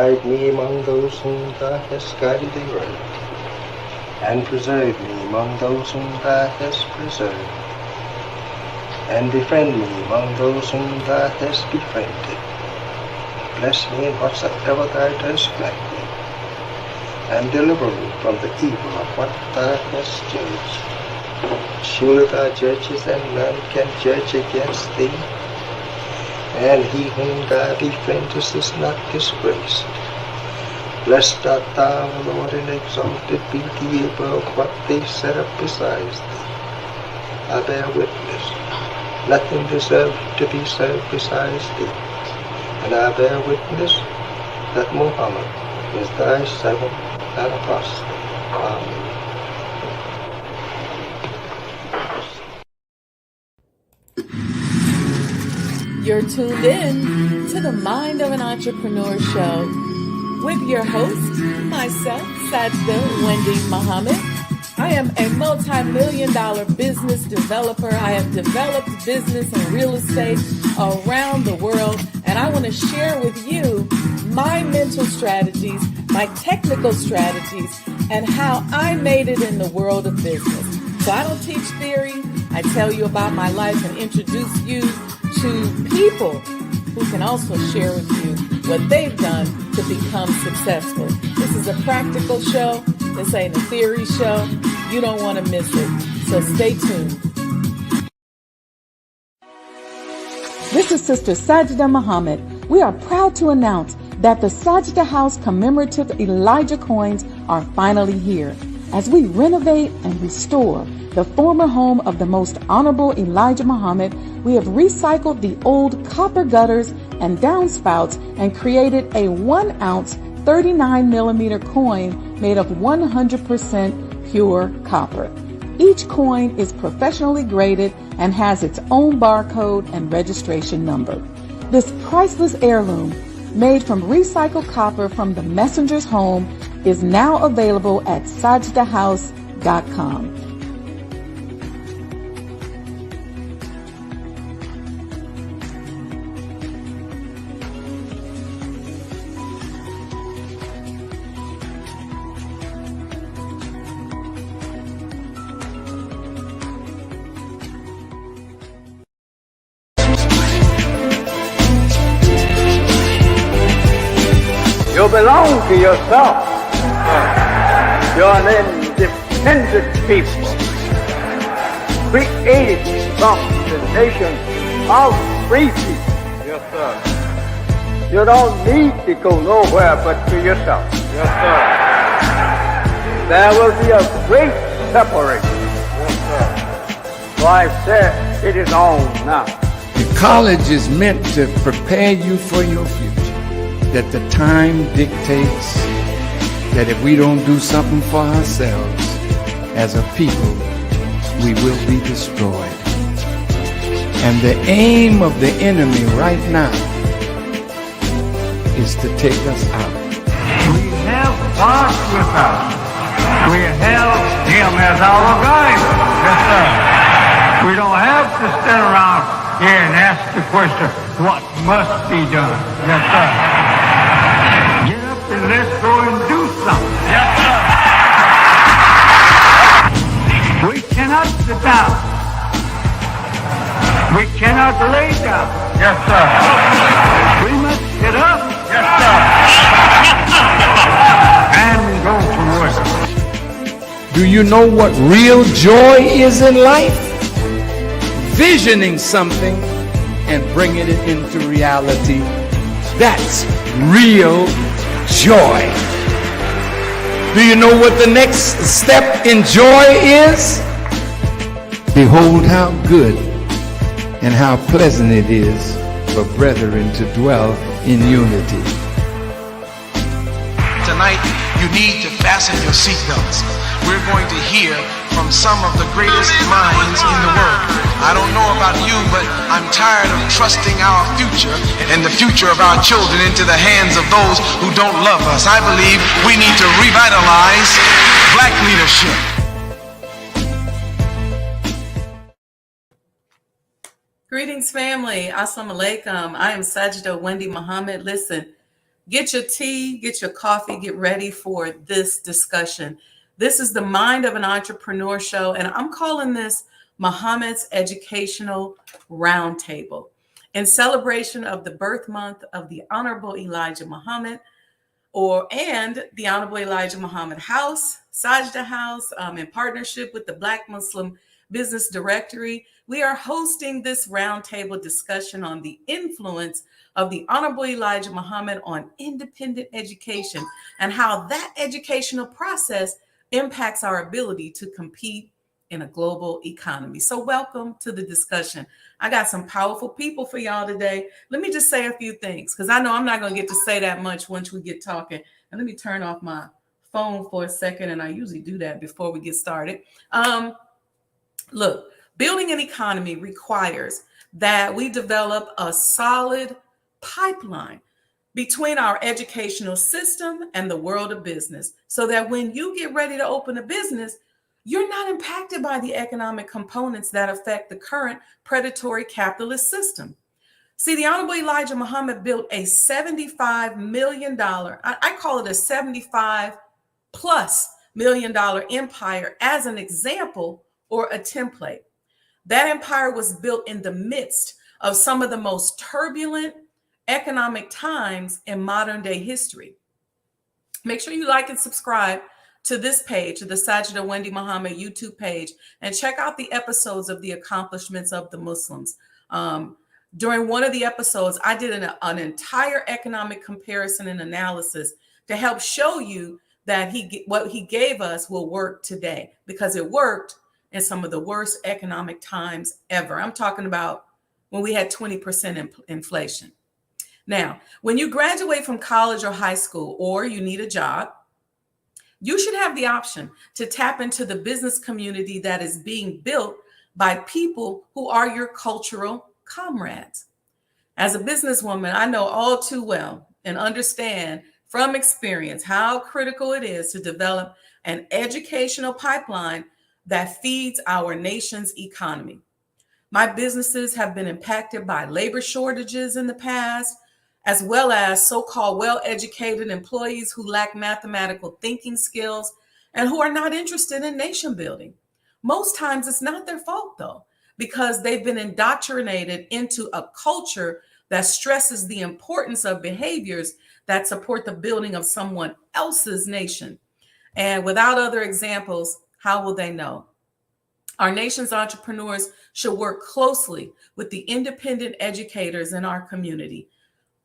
Guide me among those whom thou hast guided aright, and preserve me among those whom thou hast preserved, and befriend me among those whom thou hast befriended. Bless me in whatsoever thou dost grant me, and deliver me from the evil of what thou hast judged. Surely thou judgest, and none can judge against thee, and he whom thou befriendest is not disgraced. Blessed art thou, O Lord, and exalted be thee above what they set up besides thee. I bear witness, nothing deserved to be served besides thee, and I bear witness that Muhammad is thy servant and apostle. Amen. You're tuned in to the Mind of an Entrepreneur show with your host, myself, Sajdah Wendy Muhammad. I am a multi-million-dollar business developer. I have developed business and real estate around the world, and I want to share with you my mental strategies, my technical strategies, and how I made it in the world of business. So I don't teach theory. I tell you about my life and introduce you to people who can also share with you what they've done to become successful. This is a practical show. This ain't a theory show. You don't want to miss it. So stay tuned. This is Sister Sajdah Muhammad. We are proud to announce that the Sajdah House commemorative Elijah coins are finally here. As we renovate and restore the former home of the most honorable Elijah Muhammad, we have recycled the old copper gutters and downspouts and created a 1-ounce 39mm coin made of 100% pure copper. Each coin is professionally graded and has its own barcode and registration number. This priceless heirloom, made from recycled copper from the messenger's home, is now available at sajdahhouse.com. You belong to yourself. You're an independent people, created from the nation of free people. Yes, sir. You don't need to go nowhere but to yourself. Yes, sir. There will be a great separation. Yes, sir. So I said, it is on now. The college is meant to prepare you for your future. That the time dictates that if we don't do something for ourselves as a people, we will be destroyed. And the aim of the enemy right now is to take us out. We have God with us. We have Him as our guide. Yes, sir. We don't have to stand around here and ask the question, what must be done? Yes, sir. And let's go and do something. Yes, sir. We cannot sit down. We cannot lay down. Yes, sir. We must get up. Yes, sir. And go to work. Do you know what real joy is in life? Visioning something and bringing it into reality. That's real joy. Do you know what the next step in joy is? Behold how good and how pleasant it is for brethren to dwell in unity. Tonight, you need to fasten your seatbelts. We're going to hear from some of the greatest minds in the world. I don't know about you, but I'm tired of trusting our future and the future of our children into the hands of those who don't love us. I believe we need to revitalize black leadership. Greetings, family. Assalamu alaikum. I am Sajdah Wendy Muhammad. Listen, get your tea, get your coffee, get ready for this discussion. This is the Mind of an Entrepreneur show, and I'm calling this Muhammad's Educational Roundtable in celebration of the birth month of the Honorable Elijah Muhammad, and the Honorable Elijah Muhammad House, Sajdah House, in partnership with the Black Muslim Business Directory. We are hosting this roundtable discussion on the influence of the Honorable Elijah Muhammad on independent education and how that educational process impacts our ability to compete in a global economy. So welcome to the discussion. I got some powerful people for y'all today. Let me just say a few things because I know I'm not going to get to say that much once we get talking. And let me turn off my phone for a second. And I usually do that before we get started. Look, building an economy requires that we develop a solid pipeline between our educational system and the world of business so that when you get ready to open a business, you're not impacted by the economic components that affect the current predatory capitalist system. See, the Honorable Elijah Muhammad built a $75 million, I call it a 75 plus $million empire as an example or a template. That empire was built in the midst of some of the most turbulent economic times in modern day history. Make sure you like and subscribe to this page, the Sajdah Wendy Muhammad YouTube page, and check out the episodes of the accomplishments of the Muslims. During one of the episodes, I did an entire economic comparison and analysis to help show you that what he gave us will work today because it worked in some of the worst economic times ever. I'm talking about when we had 20% inflation. Now, when you graduate from college or high school, or you need a job, you should have the option to tap into the business community that is being built by people who are your cultural comrades. As a businesswoman, I know all too well and understand from experience how critical it is to develop an educational pipeline that feeds our nation's economy. My businesses have been impacted by labor shortages in the past, as well as so-called well-educated employees who lack mathematical thinking skills and who are not interested in nation building. Most times it's not their fault though, because they've been indoctrinated into a culture that stresses the importance of behaviors that support the building of someone else's nation. And without other examples, how will they know? Our nation's entrepreneurs should work closely with the independent educators in our community.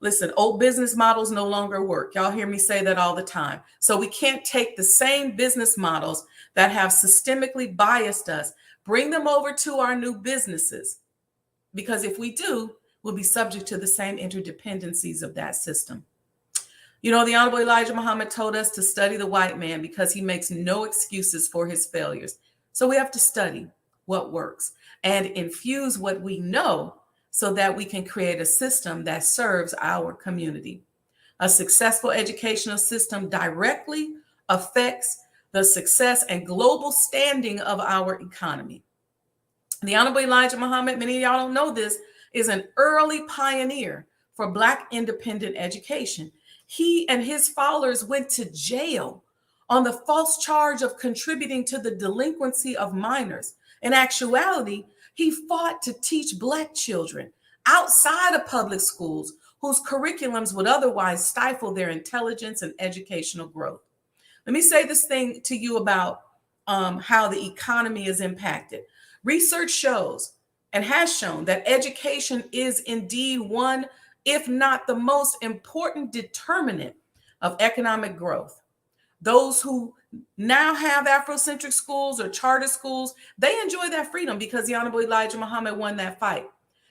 Listen, old business models no longer work. Y'all hear me say that all the time. So we can't take the same business models that have systemically biased us, bring them over to our new businesses. Because if we do, we'll be subject to the same interdependencies of that system. You know, the Honorable Elijah Muhammad told us to study the white man because he makes no excuses for his failures. So we have to study what works and infuse what we know so that we can create a system that serves our community. A successful educational system directly affects the success and global standing of our economy. The Honorable Elijah Muhammad, many of y'all don't know this, is an early pioneer for Black independent education. He and his followers went to jail on the false charge of contributing to the delinquency of minors. In actuality, he fought to teach Black children outside of public schools whose curriculums would otherwise stifle their intelligence and educational growth. Let me say this thing to you about how the economy is impacted. Research shows and has shown that education is indeed one, if not the most important determinant of economic growth. Those who now have Afrocentric schools or charter schools, they enjoy that freedom because the Honorable Elijah Muhammad won that fight.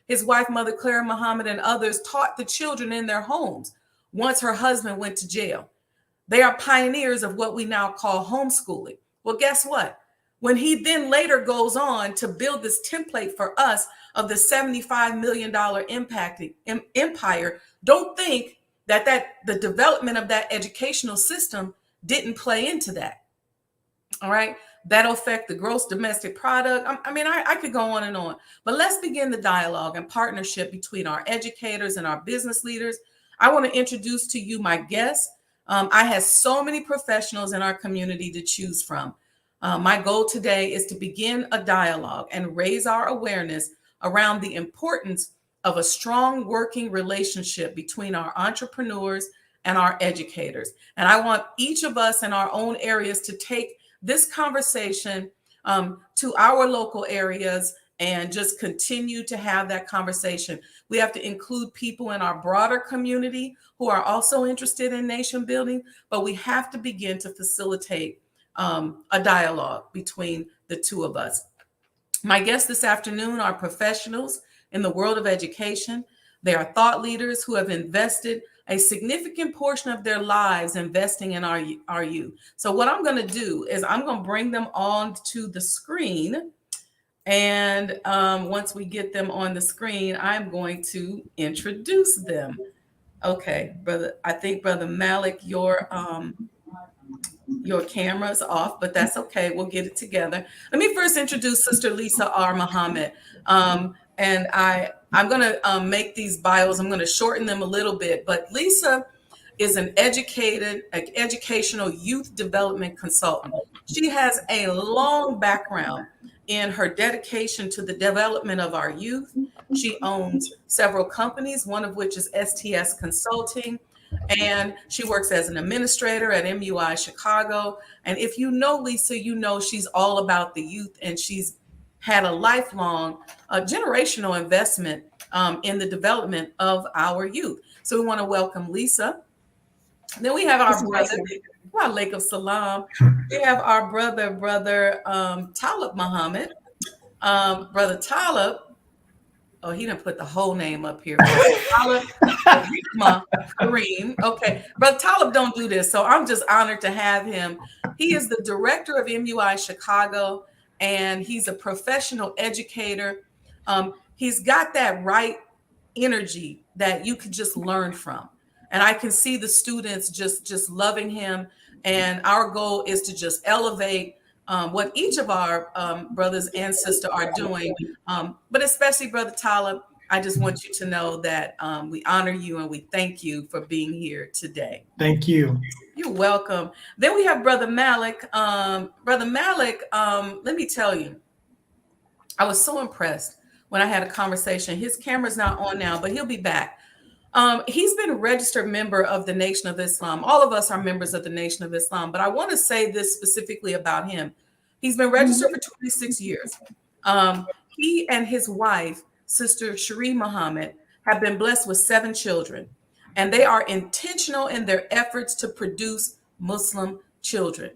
His wife, Mother Clara Muhammad, and others taught the children in their homes once her husband went to jail. They are pioneers of what we now call homeschooling. Well, guess what? When he then later goes on to build this template for us of the $75 million empire, don't think that the development of that educational system didn't play into that. All right. That'll affect the gross domestic product. I could go on and on, but let's begin the dialogue and partnership between our educators and our business leaders. I want to introduce to you my guest. I have so many professionals in our community to choose from. My goal today is to begin a dialogue and raise our awareness around the importance of a strong working relationship between our entrepreneurs and our educators. And I want each of us in our own areas to take this conversation to our local areas and just continue to have that conversation. We have to include people in our broader community who are also interested in nation building, but we have to begin to facilitate a dialogue between the two of us. My guests this afternoon are professionals in the world of education. They are thought leaders who have invested a significant portion of their lives investing in our youth. So what I'm going to do is I'm going to bring them on to the screen. And once we get them on the screen, I'm going to introduce them. Okay, brother. I think Brother Malik, your camera's off, but that's okay. We'll get it together. Let me first introduce Sister Lisa R. Muhammad. And I'm going to make these bios. I'm going to shorten them a little bit. But Lisa is an educational youth development consultant. She has a long background in her dedication to the development of our youth. She owns several companies, one of which is STS Consulting. And she works as an administrator at MUI Chicago. And if you know Lisa, you know she's all about the youth, and she's had a lifelong generational investment in the development of our youth. So we want to welcome Lisa. Then we have our brother, Alaikum Salam. We have our brother Talib Muhammad. Brother Talib, oh, he didn't put the whole name up here. Talib Kareem. Okay, Brother Talib don't do this, so I'm just honored to have him. He is the director of MUI Chicago, and he's a professional educator. He's got that right energy that you could just learn from. And I can see the students just loving him. And our goal is to just elevate what each of our brothers and sisters are doing. But especially Brother Talib, I just want you to know that we honor you and we thank you for being here today. Thank you. You're welcome. Then we have Brother Malik. Brother Malik, let me tell you, I was so impressed when I had a conversation. His camera's not on now, but he'll be back. He's been a registered member of the Nation of Islam. All of us are members of the Nation of Islam, but I want to say this specifically about him. He's been registered for 26 years. He and his wife, Sister Cherie Muhammad, have been blessed with 7 children, and they are intentional in their efforts to produce Muslim children.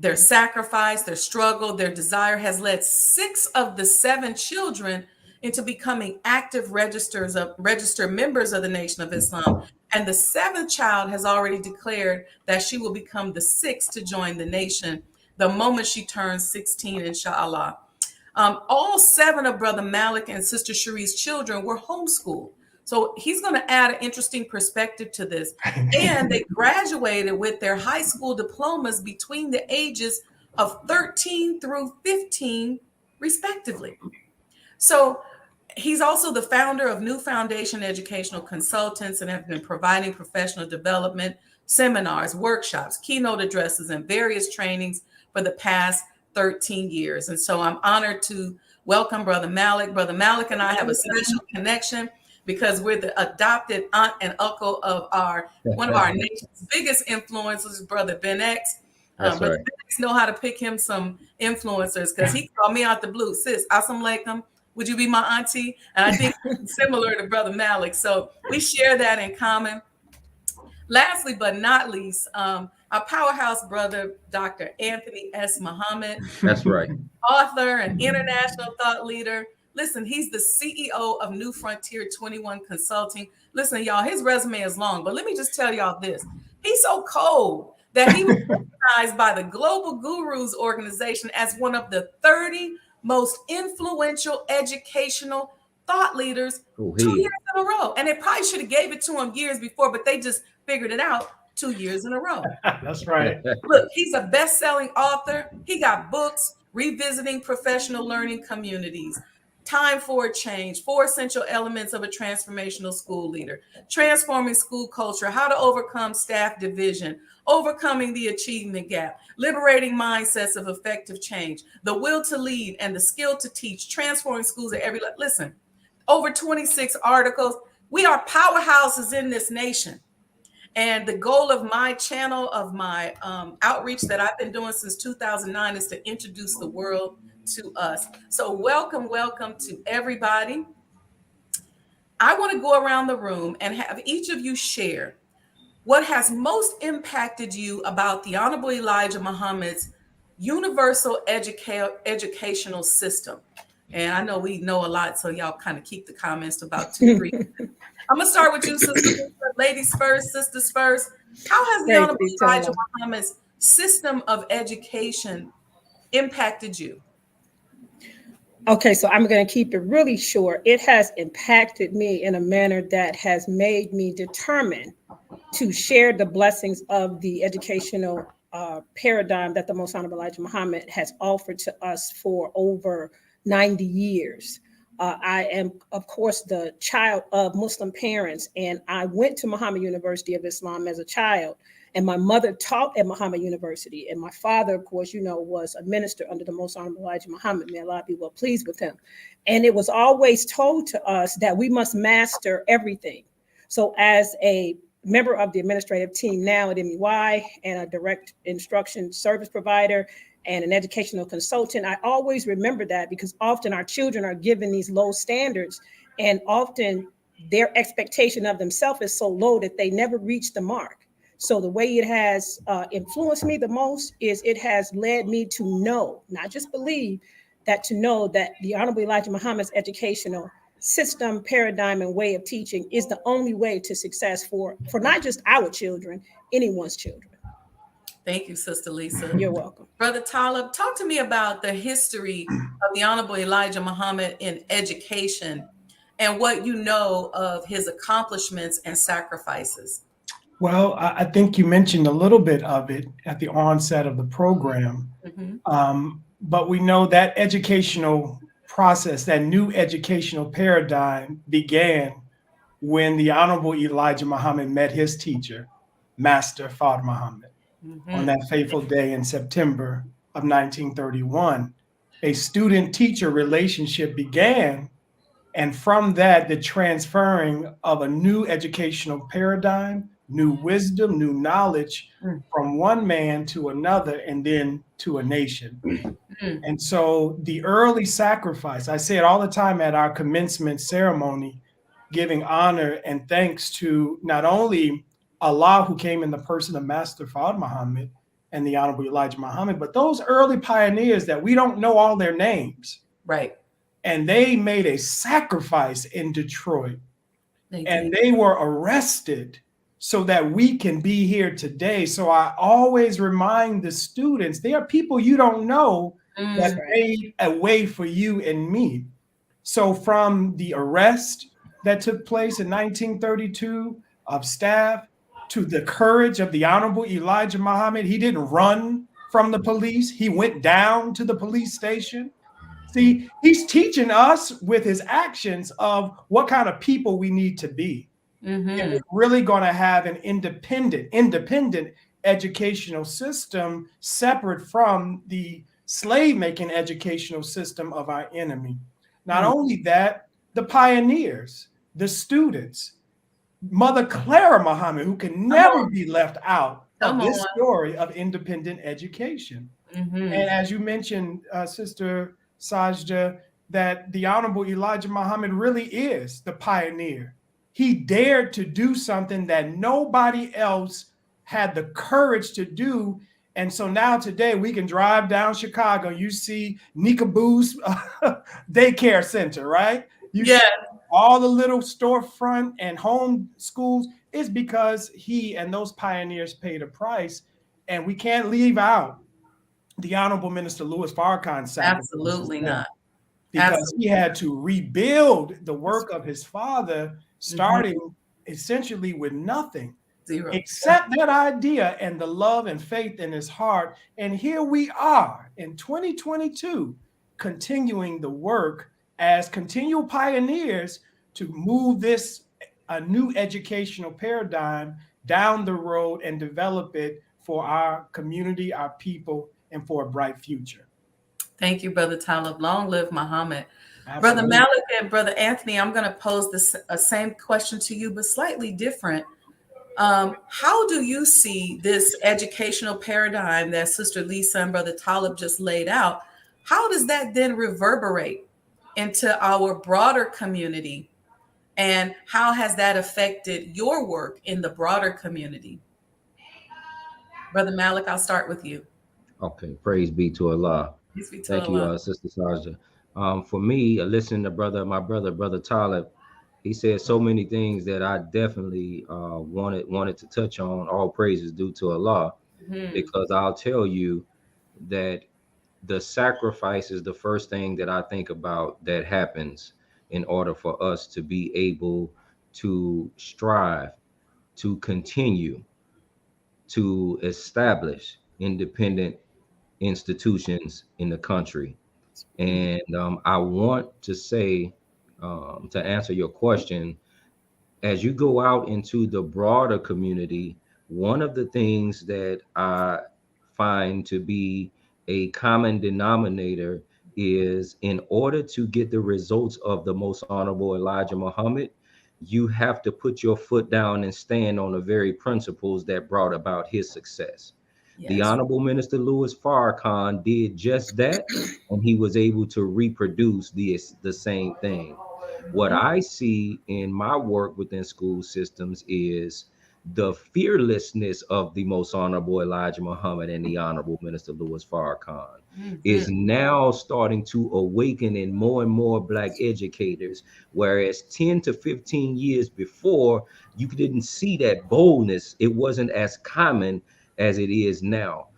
Their sacrifice, their struggle, their desire has led 6 of the 7 children into becoming active registered members of the Nation of Islam. And the 7th child has already declared that she will become the 6th to join the nation the moment she turns 16, inshallah. All 7 of Brother Malik and Sister Cherie's children were homeschooled. So he's going to add an interesting perspective to this. And they graduated with their high school diplomas between the ages of 13 through 15, respectively. So he's also the founder of New Foundation Educational Consultants and have been providing professional development, seminars, workshops, keynote addresses, and various trainings for the past 13 years. And so I'm honored to welcome Brother Malik. Brother Malik and I have a special connection because we're the adopted aunt and uncle of one of our nation's biggest influencers, Brother Ben X. Brother Ben X know how to pick him some influencers because he called me out the blue. Sis, assalamu alaikum. Would you be my auntie? And I think similar to Brother Malik. So we share that in common. Lastly, but not least, our powerhouse brother, Dr. Anthony S. Muhammad. That's right. Author and international thought leader. Listen, he's the CEO of New Frontier 21 Consulting. Listen, y'all, his resume is long, but let me just tell y'all this. He's so cold that he was recognized by the Global Gurus organization as one of the 30 most influential educational thought leaders 2 years in a row. And they probably should have gave it to him years before, but they just figured it out 2 years in a row. That's right. Look, he's a best-selling author. He got books, Revisiting Professional Learning Communities, Time for a change, 4 essential elements of a transformational school leader, transforming school culture, how to overcome staff division, overcoming the achievement gap, liberating mindsets of effective change, the will to lead and the skill to teach, transforming schools at every level. Listen, over 26 articles. We are powerhouses in this nation. And the goal of my channel, of my outreach that I've been doing since 2009, is to introduce the world to us. So welcome to everybody. I want to go around the room and have each of you share what has most impacted you about the Honorable Elijah Muhammad's universal educational system. And I know we know a lot, so y'all kind of keep the comments to about 2-3. I'm going to start with you, sister. Ladies first, sisters first. How has the Honorable Elijah Muhammad's system of education impacted you? Okay, so I'm going to keep it really short. It has impacted me in a manner that has made me determined to share the blessings of the educational paradigm that the Most Honorable Elijah Muhammad has offered to us for over 90 years. I am, of course, the child of Muslim parents, and I went to Muhammad University of Islam as a child. And my mother taught at Muhammad University. And my father, of course, was a minister under the Most Honorable Elijah Muhammad. May Allah be well pleased with him. And it was always told to us that we must master everything. So as a member of the administrative team now at MUI and a direct instruction service provider and an educational consultant, I always remember that, because often our children are given these low standards, and often their expectation of themselves is so low that they never reach the mark. So the way it has influenced me the most is it has led me to know, not just believe, that to know that the Honorable Elijah Muhammad's educational system, paradigm, and way of teaching is the only way to success for not just our children, anyone's children. Thank you, Sister Lisa. You're welcome. Brother Talib, talk to me about the history of the Honorable Elijah Muhammad in education and what you know of his accomplishments and sacrifices. Well, I think you mentioned a little bit of it at the onset of the program, but we know that educational process, that new educational paradigm, began when the Honorable Elijah Muhammad met his teacher, Master Fard Muhammad, on that fateful day in September of 1931. A student-teacher relationship began, and from that, the transferring of a new educational paradigm, new wisdom, new knowledge from one man to another, and then to a nation. And so the early sacrifice, I say it all the time at our commencement ceremony, giving honor and thanks to not only Allah, who came in the person of Master Fard Muhammad and the Honorable Elijah Muhammad, but those early pioneers that we don't know all their names. Right. And they made a sacrifice in Detroit. And they were arrested so that we can be here today. So I always remind the students, there are people you don't know that made a way for you and me. So from the arrest that took place in 1932 of staff, to the courage of the Honorable Elijah Muhammad, he didn't run from the police. He went down to the police station. See, he's teaching us with his actions of what kind of people we need to be. And we're really going to have an independent educational system separate from the slave-making educational system of our enemy. Not only that, the pioneers, the students, Mother Clara Muhammad, who can never be left out of this story of independent education. And as you mentioned, Sister Sajdah, that the Honorable Elijah Muhammad really is the pioneer. He dared to do something that nobody else had the courage to do. And so now today we can drive down Chicago. You see Nikaboo's daycare center, right? You see all the little storefront and home schools. Is because he and those pioneers paid a price. And we can't leave out the Honorable Minister Louis Farrakhan sacrifice. Absolutely not. Because he had to rebuild the work of his father, starting essentially with nothing. Zero. Except that idea and the love and faith in his heart. And here we are in 2022, continuing the work as continual pioneers to move this a new educational paradigm down the road and develop it for our community, our people, and for a bright future. Thank you, Brother Talib. Long live Muhammad. Brother Absolutely. Malik and Brother Anthony, I'm going to pose this same question to you, but slightly different. How do you see this educational paradigm that Sister Lisa and Brother Talib just laid out? How does that then reverberate into our broader community? And how has that affected your work in the broader community? Brother Malik, I'll start with you. Okay, praise be to Allah. Please be to Thank you, Allah. Sister Sajdah. For me, listening to Brother Talib, he said so many things that I definitely wanted to touch on. All praises due to Allah, because I'll tell you that the sacrifice is the first thing that I think about that happens in order for us to be able to strive, to continue, to establish independent institutions in the country. And I want to say, to answer your question, as you go out into the broader community, one of the things that I find to be a common denominator is, in order to get the results of the most honorable Elijah Muhammad, you have to put your foot down and stand on the very principles that brought about his success. The Yes. Honorable Minister Louis Farrakhan did just that, and he was able to reproduce the same thing. What I see in my work within school systems is the fearlessness of the most honorable Elijah Muhammad and the Honorable Minister Louis Farrakhan is now starting to awaken in more and more Black educators, whereas 10 to 15 years before, you didn't see that boldness. It wasn't as common as it is now.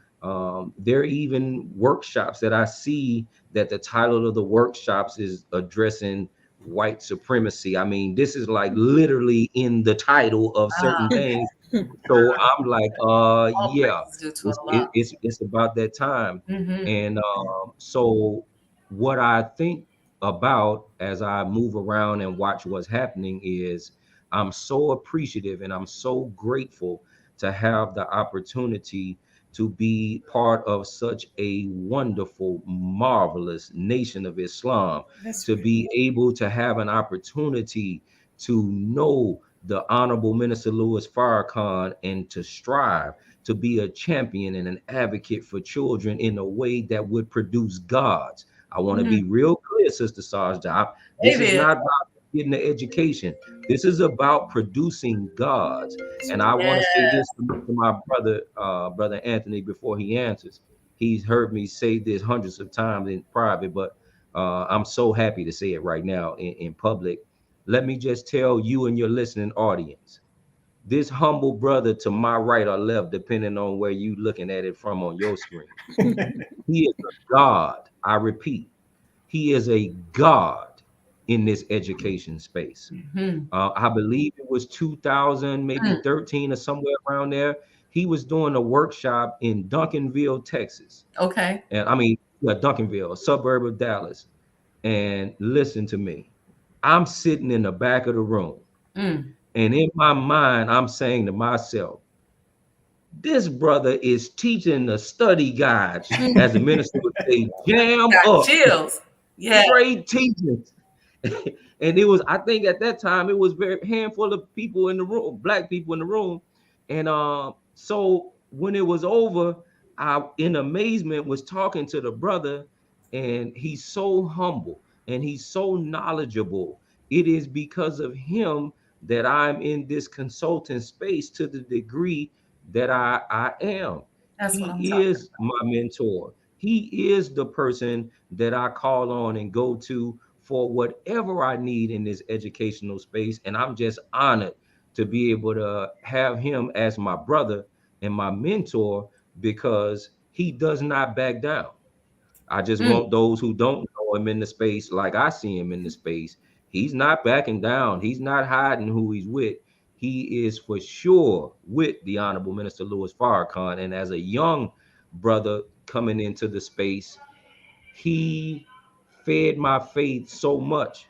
There are even workshops that I see that the title of the workshops is addressing white supremacy. I mean, this is like literally in the title of certain things. So I'm like, All yeah, praises due to Allah. it's about that time. And so what I think about as I move around and watch what's happening is, I'm so appreciative and I'm so grateful to have the opportunity to be part of such a wonderful, marvelous nation of Islam, to be able to have an opportunity to know the Honorable Minister Louis Farrakhan and to strive to be a champion and an advocate for children in a way that would produce gods. I want to be real clear, Sister Sajdah. This is not about getting the education. This is about producing gods. And I want to say this to my brother, Brother Anthony, before he answers. He's heard me say this hundreds of times in private, but I'm so happy to say it right now in public. Let me just tell you and your listening audience, this humble brother to my right or left, depending on where you looking at it from on your screen, he is a God. I repeat, he is a God in this education space. I believe it was 2000, maybe 13 or somewhere around there. He was doing a workshop in Duncanville, Texas. Okay. And I mean, Duncanville, a suburb of Dallas. And listen to me. I'm sitting in the back of the room. And in my mind, I'm saying to myself, this brother is teaching the study guides, as the minister would say, jam up. Chills. Yeah. Great teachings. And it was, I think at that time, it was very handful of people in the room, Black people in the room. And so when it was over, I, in amazement, was talking to the brother, and he's so humble and he's so knowledgeable. It is because of him that I'm in this consulting space to the degree that I am. That's what I'm He talking is my mentor. He is the person that I call on and go to for whatever I need in this educational space. And I'm just honored to be able to have him as my brother and my mentor, because he does not back down. I just want those who don't know him in the space like I see him in the space. He's not backing down. He's not hiding who he's with. He is for sure with the Honorable Minister Louis Farrakhan. And as a young brother coming into the space, he fed my faith so much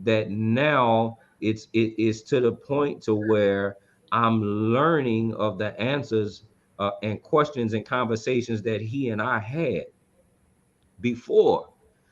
that now it is to the point to where I'm learning of the answers and questions and conversations that he and I had before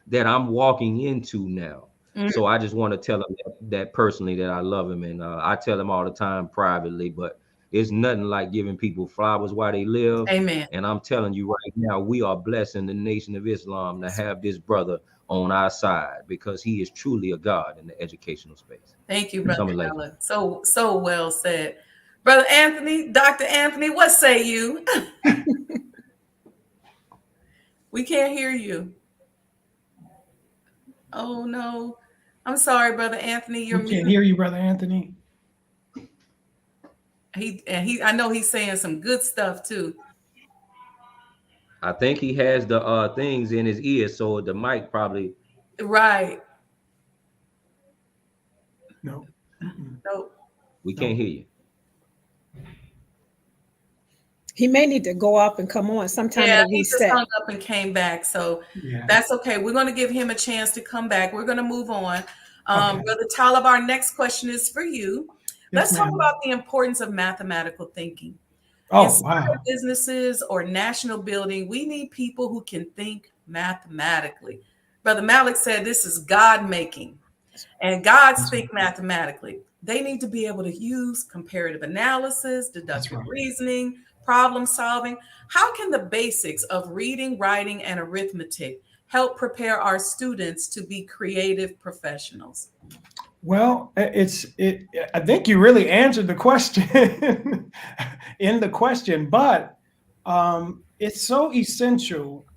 that I'm walking into now. So I just want to tell him that personally, that I love him, and I tell him all the time privately, but it's nothing like giving people flowers while they live. Amen. And I'm telling you right now, we are blessed in the Nation of Islam to have this brother on our side, because he is truly a God in the educational space. Thank you, Brother Allen. So well said. Brother Anthony, Dr. Anthony, what say you? We can't hear you. Oh no. I'm sorry, Brother Anthony. You're We can't hear you, Brother Anthony. I know he's saying some good stuff too. I think he has the things in his ears, so the mic probably right. No. No. We can't hear you. He may need to go up and come on sometime. Yeah, he just hung up and came back, so that's okay. We're going to give him a chance to come back. We're going to move on. Brother Talib, our next question is for you. Let's talk about the importance of mathematical thinking. In businesses or national building, we need people who can think mathematically. Brother Malik said this is God making, and gods think mathematically. They need to be able to use comparative analysis, deductive reasoning, problem solving. How can the basics of reading, writing, and arithmetic help prepare our students to be creative professionals? Well, I think you really answered the question in the question, but it's so essential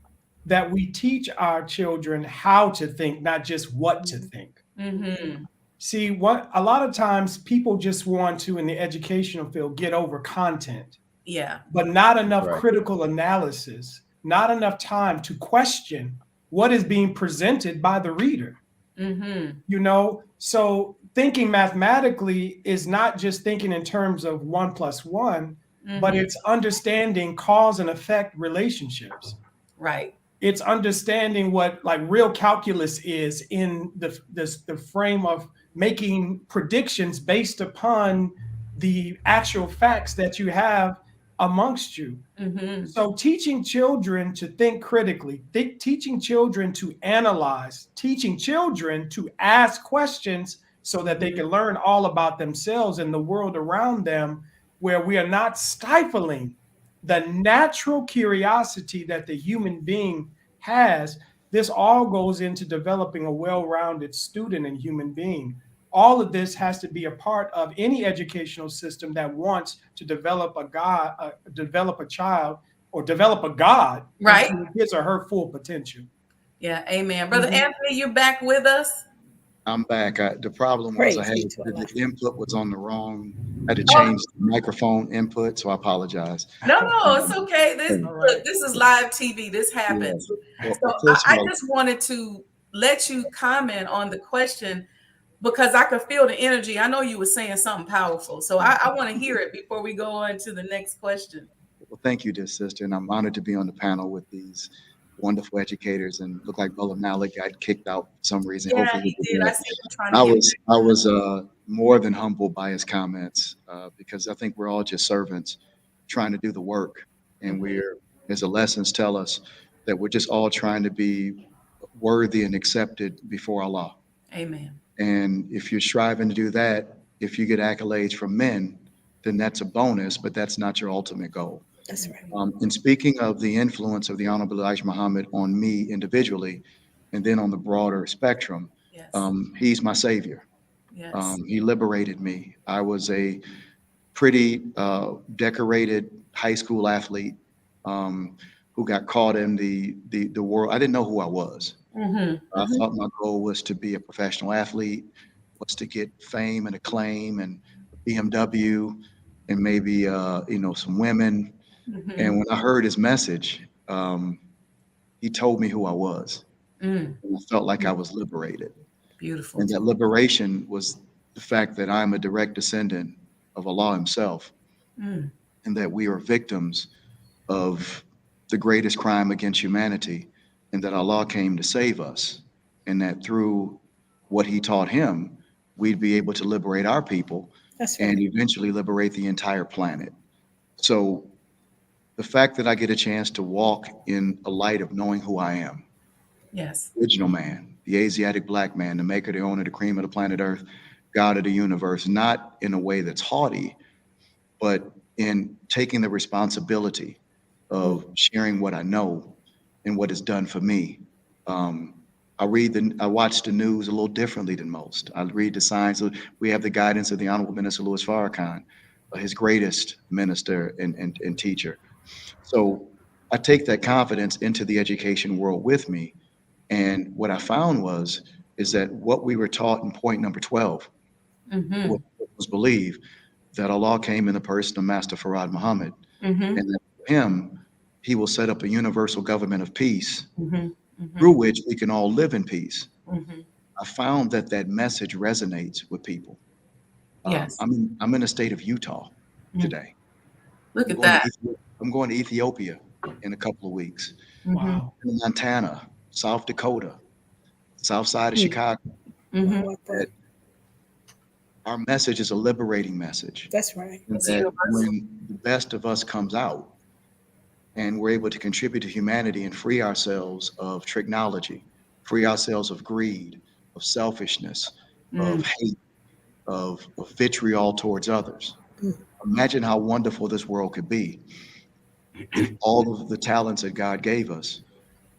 that we teach our children how to think, not just what to think. Mm-hmm. See, a lot of times people just want to, in the educational field, get over content. Yeah. But not enough critical analysis, not enough time to question what is being presented by the reader. Mm-hmm. You know, so thinking mathematically is not just thinking in terms of 1 + 1, but it's understanding cause and effect relationships. Right. It's understanding what like real calculus is in the frame of making predictions based upon the actual facts that you have amongst you. Mm-hmm. So teaching children to think critically, teaching children to analyze, teaching children to ask questions so that they can learn all about themselves and the world around them, where we are not stifling the natural curiosity that the human being has. This all goes into developing a well-rounded student and human being. All of this has to be a part of any educational system that wants to develop a child, or develop a God, right, into his or her full potential. Yeah, amen. Brother Anthony, you back with us? I'm back. The problem was the input was on the wrong. I had to change the microphone input, so I apologize. No, it's okay. This is live TV. This happens. Yeah. So I just wanted to let you comment on the question, because I could feel the energy. I know you were saying something powerful, so I want to hear it before we go on to the next question. Well, thank you, dear sister, and I'm honored to be on the panel with these wonderful educators. And look like Brother Malik got kicked out for some reason. Yeah, hopefully he did. I was more than humbled by his comments, because I think we're all just servants trying to do the work, and we're, as the lessons tell us, that we're just all trying to be worthy and accepted before Allah. Amen. And if you're striving to do that, if you get accolades from men, then that's a bonus, but that's not your ultimate goal. That's right. In speaking of the influence of the Honorable Elijah Muhammad on me individually, and then on the broader spectrum, yes. He's my savior. Yes. He liberated me. I was a pretty decorated high school athlete who got caught in the world. I didn't know who I was. I thought my goal was to be a professional athlete, was to get fame and acclaim and BMW and maybe some women. And when I heard his message, he told me who I was. And I felt like I was liberated. Beautiful. And that liberation was the fact that I'm a direct descendant of Allah himself, and that we are victims of the greatest crime against humanity, and that Allah came to save us. and that through what he taught him, we'd be able to liberate our people and eventually liberate the entire planet. So the fact that I get a chance to walk in a light of knowing who I am, Yes, original man, the Asiatic black man, the maker, the owner, the cream of the planet Earth, God of the universe, not in a way that's haughty, but in taking the responsibility of sharing what I know and what is done for me. I watch the news a little differently than most. I read the signs. We have the guidance of the Honorable Minister Louis Farrakhan, his greatest minister and teacher. So I take that confidence into the education world with me. And what I found is that what we were taught in point number 12 was believe that Allah came in the person of Master Farad Muhammad, and that for him, he will set up a universal government of peace through which we can all live in peace. I found that message resonates with people. yes. I'm in the state of Utah today. Look at that. I'm going to Ethiopia in a couple of weeks. Wow. In Montana, South Dakota, south side of Chicago. That our message is a liberating message. That's right. And that when the best of us comes out and we're able to contribute to humanity and free ourselves of technology, free ourselves of greed, of selfishness, of hate, of vitriol towards others. Imagine how wonderful this world could be if all of the talents that God gave us,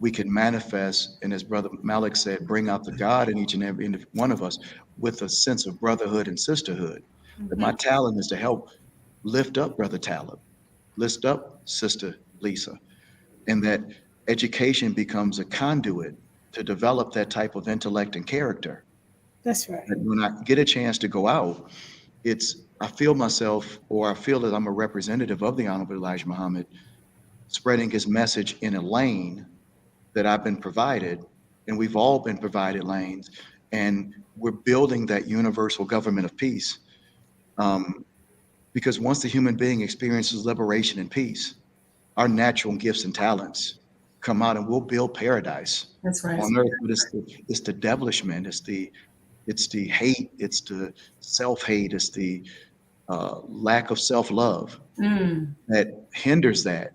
we can manifest, and as Brother Malik said, bring out the God in each and every one of us with a sense of brotherhood and sisterhood. That my talent is to help lift up Brother Talib, lift up Sister Lisa, and that education becomes a conduit to develop that type of intellect and character. That's right. And when I get a chance to go out, I feel myself, or I feel that I'm a representative of the Honorable Elijah Muhammad, spreading his message in a lane that I've been provided, and we've all been provided lanes, and we're building that universal government of peace. Because once the human being experiences liberation and peace, our natural gifts and talents come out, and we'll build paradise. That's right. On earth. But it's the devilishment, it's the hate, it's the self-hate, it's the lack of self-love that hinders that.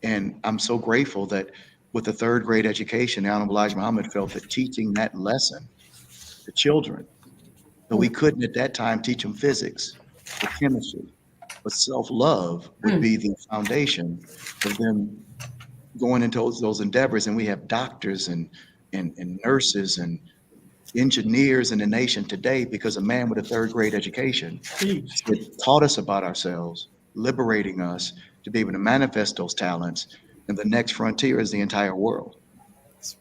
And I'm so grateful that with the third grade education, the Honorable Elijah Muhammad felt that teaching that lesson to children, that we couldn't at that time teach them physics or chemistry, but self-love would be the foundation of them going into those endeavors. And we have doctors and nurses and engineers in the nation today because a man with a third grade education taught us about ourselves, liberating us to be able to manifest those talents. And the next frontier is the entire world.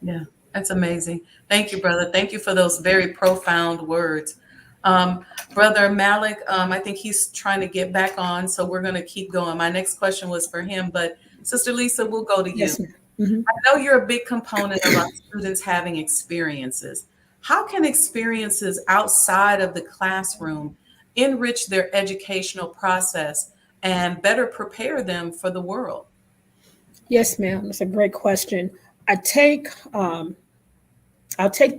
Yeah, that's amazing. Thank you, brother. Thank you for those very profound words. Brother Malik, I think he's trying to get back on, so we're going to keep going. My next question was for him, but Sister Lisa, we'll go to you. Yes, ma'am. I know you're a big component of our students having experiences. How can experiences outside of the classroom enrich their educational process and better prepare them for the world? Yes, ma'am. That's a great question. I'll take the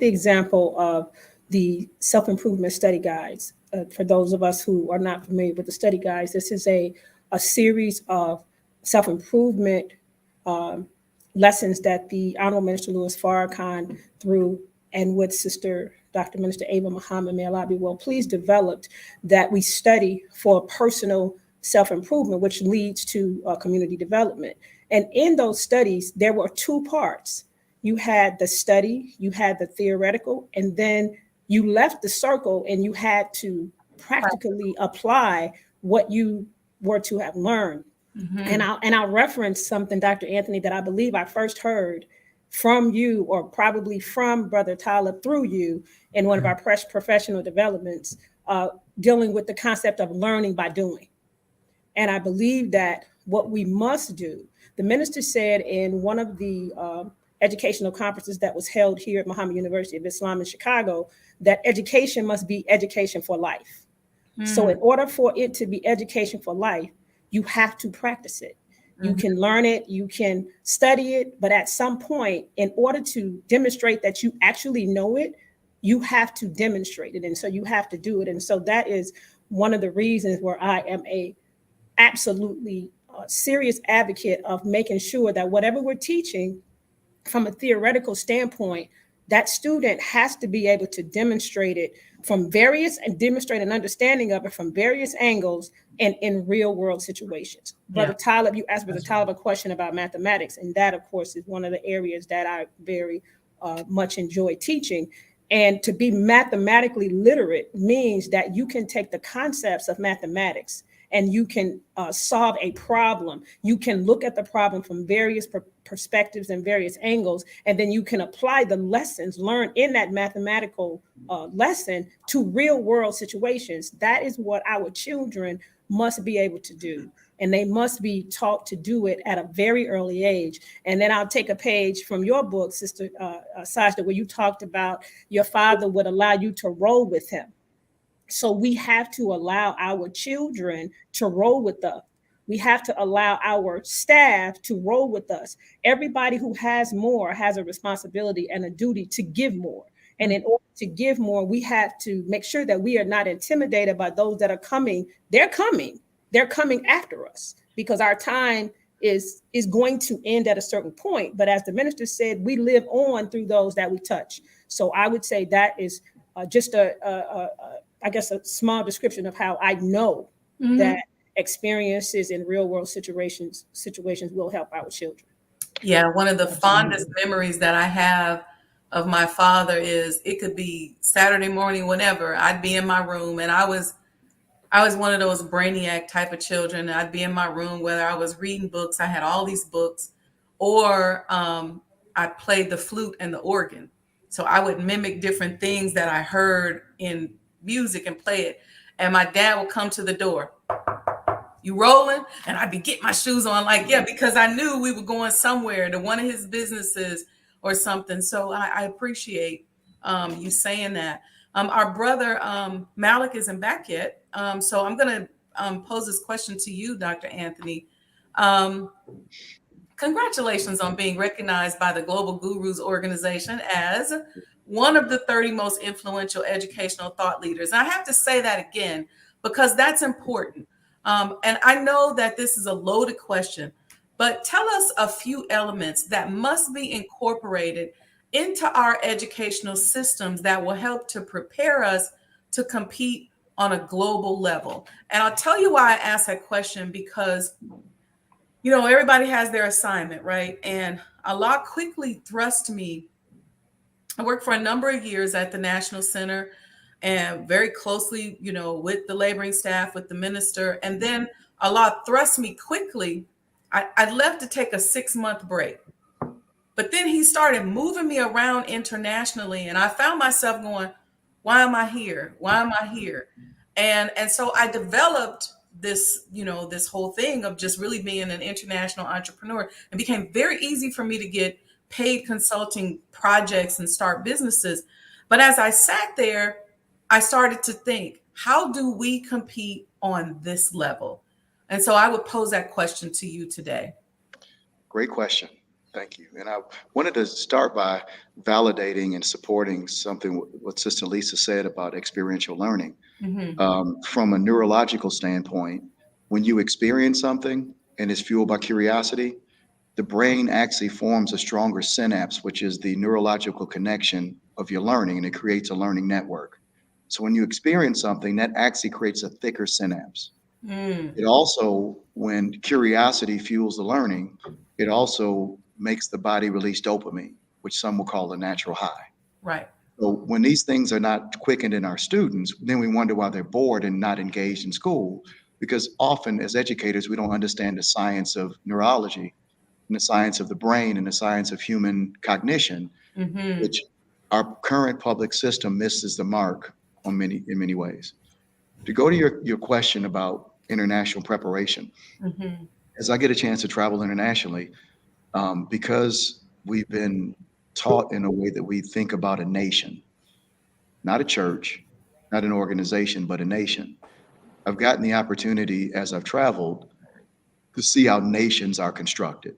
example of the self-improvement study guides. For those of us who are not familiar with the study guides, this is a series of self-improvement lessons that the Honorable Minister Louis Farrakhan, through and with Sister Dr. Minister Ava Muhammad, may Allah be well pleased, developed, that we study for personal self-improvement, which leads to community development. And in those studies, there were two parts. You had the study, you had the theoretical, and then you left the circle and you had to practically apply what you were to have learned. And I'll reference something, Dr. Anthony, that I believe I first heard from you, or probably from Brother Talib through you, in one of our professional developments, dealing with the concept of learning by doing. And I believe that what we must do, the minister said in one of the educational conferences that was held here at Muhammad University of Islam in Chicago, that education must be education for life. So in order for it to be education for life, you have to practice it. You can learn it, you can study it, but at some point, in order to demonstrate that you actually know it, you have to demonstrate it. And so you have to do it. And so that is one of the reasons where I am a absolutely serious advocate of making sure that whatever we're teaching from a theoretical standpoint, that student has to be able to demonstrate it from various and demonstrate an understanding of it from various angles and in real world situations. Brother Tyler, you asked Brother Tyler a question about mathematics, and that, of course, is one of the areas that I very much enjoy teaching. And to be mathematically literate means that you can take the concepts of mathematics and you can solve a problem. You can look at the problem from various perspectives and various angles, and then you can apply the lessons learned in that mathematical lesson to real world situations. That is what our children must be able to do. And they must be taught to do it at a very early age. And then I'll take a page from your book, Sister Sajdah, where you talked about your father would allow you to roll with him. So we have to allow our children to roll with us. We have to allow our staff to roll with us. Everybody who has more has a responsibility and a duty to give more. And in order to give more, we have to make sure that we are not intimidated by those that are coming. They're coming after us, because our time is going to end at a certain point. But as the minister said, we live on through those that we touch. So I would say that is just I guess a small description of how I know that experiences in real world situations will help our children. Yeah, one of the fondest memories that I have of my father is, it could be Saturday morning, whenever I'd be in my room, and I was one of those brainiac type of children. I'd be in my room, whether I was reading books, I had all these books, or I played the flute and the organ. So I would mimic different things that I heard in music and play it. And my dad would come to the door. You rolling? And I'd be getting my shoes on, like, yeah, because I knew we were going somewhere to one of his businesses or something. So I appreciate you saying that. Our brother Malik isn't back yet. So I'm going to pose this question to you, Dr. Anthony. Congratulations on being recognized by the Global Gurus organization as one of the 30 most influential educational thought leaders. And I have to say that again, because that's important. And I know that this is a loaded question, but tell us a few elements that must be incorporated into our educational systems that will help to prepare us to compete on a global level. And I'll tell you why I asked that question, because everybody has their assignment, right? And a lot quickly thrust me. I worked for a number of years at the National Center and very closely, with the laboring staff, with the minister. And then a lot thrust me quickly. I left to take a 6-month break. But then he started moving me around internationally. And I found myself going, why am I here? Why am I here? And so I developed this, this whole thing of just really being an international entrepreneur. It became very easy for me to get paid consulting projects and start businesses. But as I sat there, I started to think, how do we compete on this level? And so I would pose that question to you today. Great question. Thank you. And I wanted to start by validating and supporting something what Sister Lisa said about experiential learning. Mm-hmm. From a neurological standpoint, when you experience something and it's fueled by curiosity, the brain actually forms a stronger synapse, which is the neurological connection of your learning, and it creates a learning network. So when you experience something, that actually creates a thicker synapse. It also, when curiosity fuels the learning, it also makes the body release dopamine, which some will call a natural high. Right. So when these things are not quickened in our students, then we wonder why they're bored and not engaged in school, because often as educators, we don't understand the science of neurology and the science of the brain and the science of human cognition, mm-hmm. which our current public system misses the mark on in many ways. To go to your question about international preparation, mm-hmm. as I get a chance to travel internationally, because we've been taught in a way that we think about a nation, not a church, not an organization, but a nation. I've gotten the opportunity as I've traveled to see how nations are constructed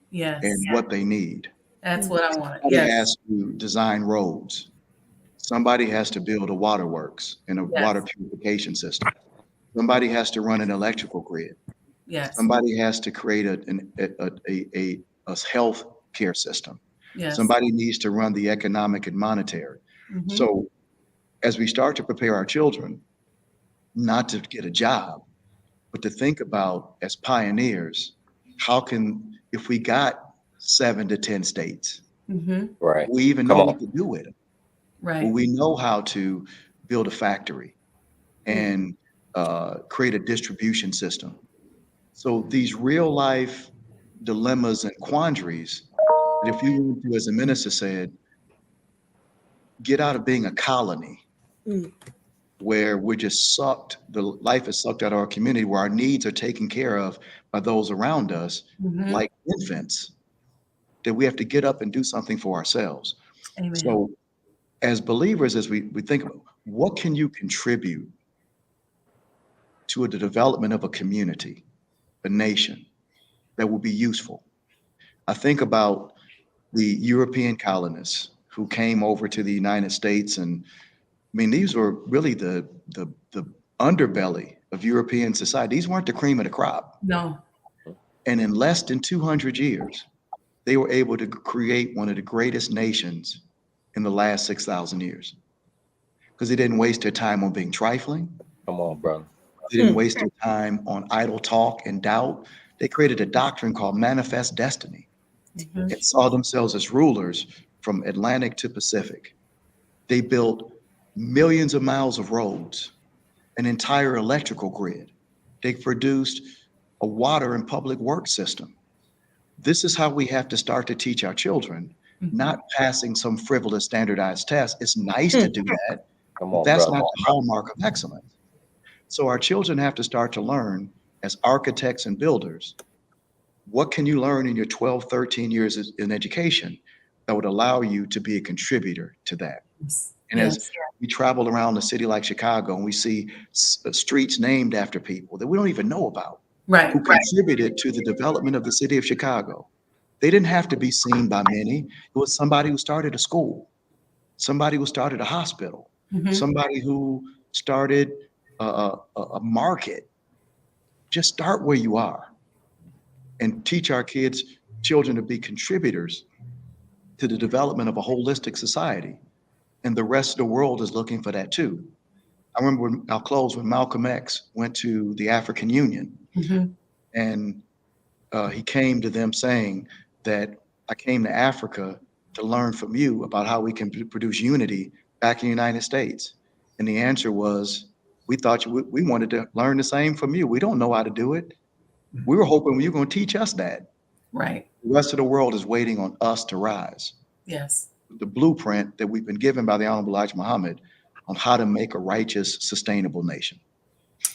Yes. and what they need. That's what I want. Somebody Yes. has to design roads. Somebody has to build a waterworks and a water purification system. Somebody has to run an electrical grid. Yes. Somebody has to create a health care system. Yes. Somebody needs to run the economic and monetary. So as we start to prepare our children, not to get a job, but to think about as pioneers, how can, if we got 7 to 10 states, Right. we even know what to do with them. Right. Well, we know how to build a factory and create a distribution system. So these real life dilemmas and quandaries, that if you want to, as the minister said, get out of being a colony where we're just sucked, the life is sucked out of our community, where our needs are taken care of by those around us, like infants, that we have to get up and do something for ourselves. Amen. So as believers, as we think about what can you contribute to the development of a community, a nation, that will be useful. I think about the European colonists who came over to the United States, and I mean, these were really the underbelly of European society. These weren't the cream of the crop. No. And in less than 200 years, they were able to create one of the greatest nations in the last 6,000 years. Because they didn't waste their time on being trifling. Come on, brother. They didn't waste their time on idle talk and doubt. They created a doctrine called manifest destiny and saw themselves as rulers from Atlantic to Pacific. They built millions of miles of roads, an entire electrical grid. They produced a water and public works system. This is how we have to start to teach our children, not passing some frivolous standardized test. It's nice to do that, but that's not the hallmark of excellence. So our children have to start to learn as architects and builders, what can you learn in your 12, 13 years in education that would allow you to be a contributor to that? And as we travel around a city like Chicago and we see streets named after people that we don't even know about, who contributed to the development of the city of Chicago. They didn't have to be seen by many. It was somebody who started a school, somebody who started a hospital, somebody who started a market. Just start where you are and teach our children to be contributors to the development of a holistic society. And the rest of the world is looking for that too. I remember I'll close when Malcolm X went to the African Union and he came to them saying that I came to Africa to learn from you about how we can produce unity back in the United States. And the answer was, we thought we wanted to learn the same from you. We don't know how to do it. We were hoping you were going to teach us that. Right. The rest of the world is waiting on us to rise. Yes. The blueprint that we've been given by the Honorable Elijah Muhammad on how to make a righteous, sustainable nation.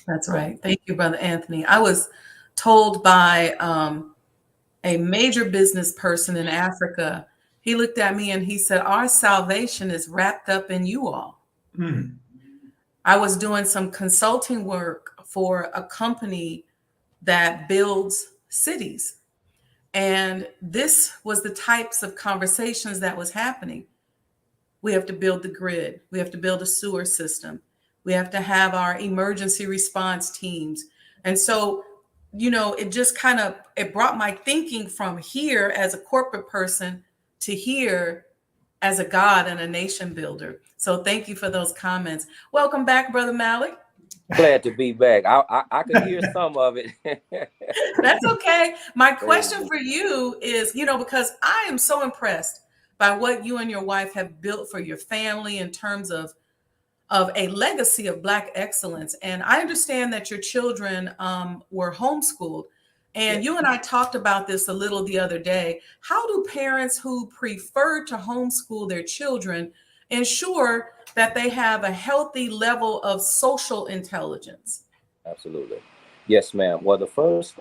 That's right. Thank you, Brother Anthony. I was told by a major business person in Africa, he looked at me and he said, our salvation is wrapped up in you all. I was doing some consulting work for a company that builds cities. And this was the types of conversations that was happening. We have to build the grid. We have to build a sewer system. We have to have our emergency response teams. And so, you know, it just it brought my thinking from here as a corporate person to here as a God and a nation builder. So thank you for those comments. Welcome back, Brother Malik. Glad to be back. I could hear some of it. That's okay. My question for you is, you know, because I am so impressed by what you and your wife have built for your family in terms of a legacy of Black excellence. And I understand that your children were homeschooled. And you and I talked about this a little the other day. How do parents who prefer to homeschool their children ensure that they have a healthy level of social intelligence? Absolutely. Yes, ma'am. Well, the first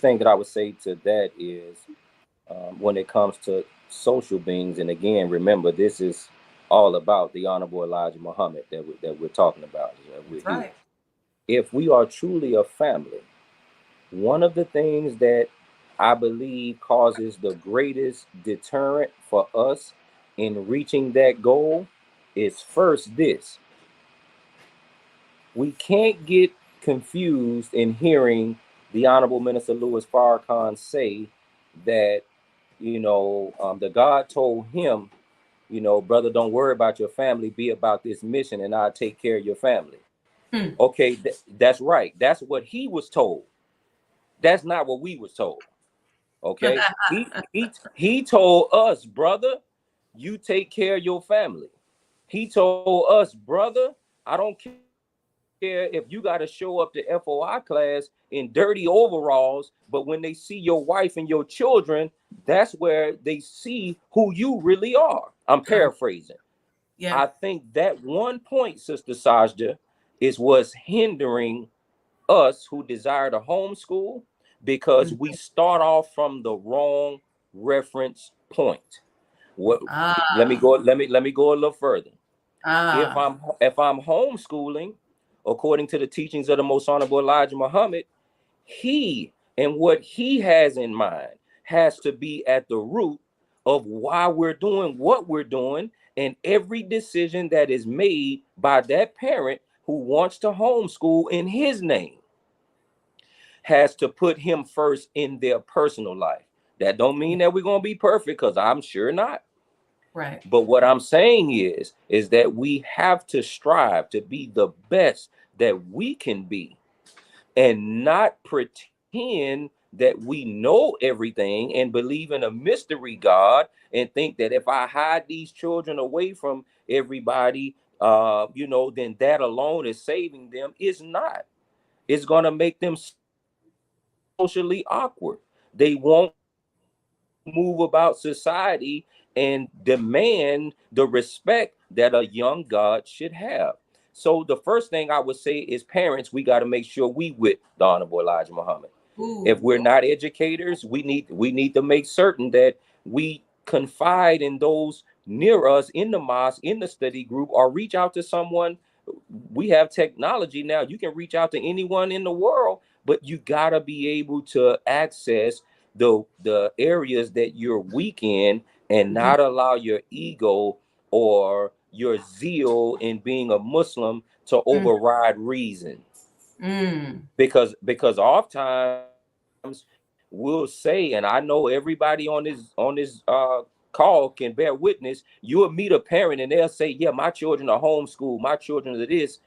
thing that I would say to that is when it comes to social beings, and again, remember, this is all about the Honorable Elijah Muhammad that we're talking about. Right. If we are truly a family, One of the things that I believe causes the greatest deterrent for us in reaching that goal is first this: we can't get confused in hearing the Honorable Minister Louis Farrakhan say that, the God told him, brother, don't worry about your family, be about this mission, and I'll take care of your family. Okay, that's right. That's what he was told. That's not what we was told. Okay, he told us, brother, you take care of your family. He told us, brother, I don't care if you got to show up to FOI class in dirty overalls, but when they see your wife and your children, that's where they see who you really are. I'm paraphrasing. Yeah. I think that one point, Sister Sajdah, is what's hindering us who desire to homeschool, because we start off from the wrong reference point. What? Let me go. Let me go a little further. If I'm homeschooling, according to the teachings of the Most Honorable Elijah Muhammad, he and what he has in mind has to be at the root of why we're doing what we're doing, and every decision that is made by that parent who wants to homeschool in his name has to put him first in their personal life. That don't mean that we're going to be perfect, because I'm sure not. Right. But what I'm saying is that we have to strive to be the best that we can be, and not pretend that we know everything and believe in a mystery God and think that if I hide these children away from everybody, then that alone is saving them. It's not. It's going to make them socially awkward. They won't move about society and demand the respect that a young God should have. So the first thing I would say is, parents, we got to make sure we with the Honorable Elijah Muhammad. If we're not educators, we need to make certain that we confide in those near us in the mosque, in the study group, or reach out to someone. We have technology now. You can reach out to anyone in the world, but you got to be able to access the areas that you're weak in, and not allow your ego or your zeal in being a Muslim to override reason. Because oftentimes we'll say, and I know everybody on this call can bear witness, you'll meet a parent and they'll say, yeah, my children are homeschooled, my children are this.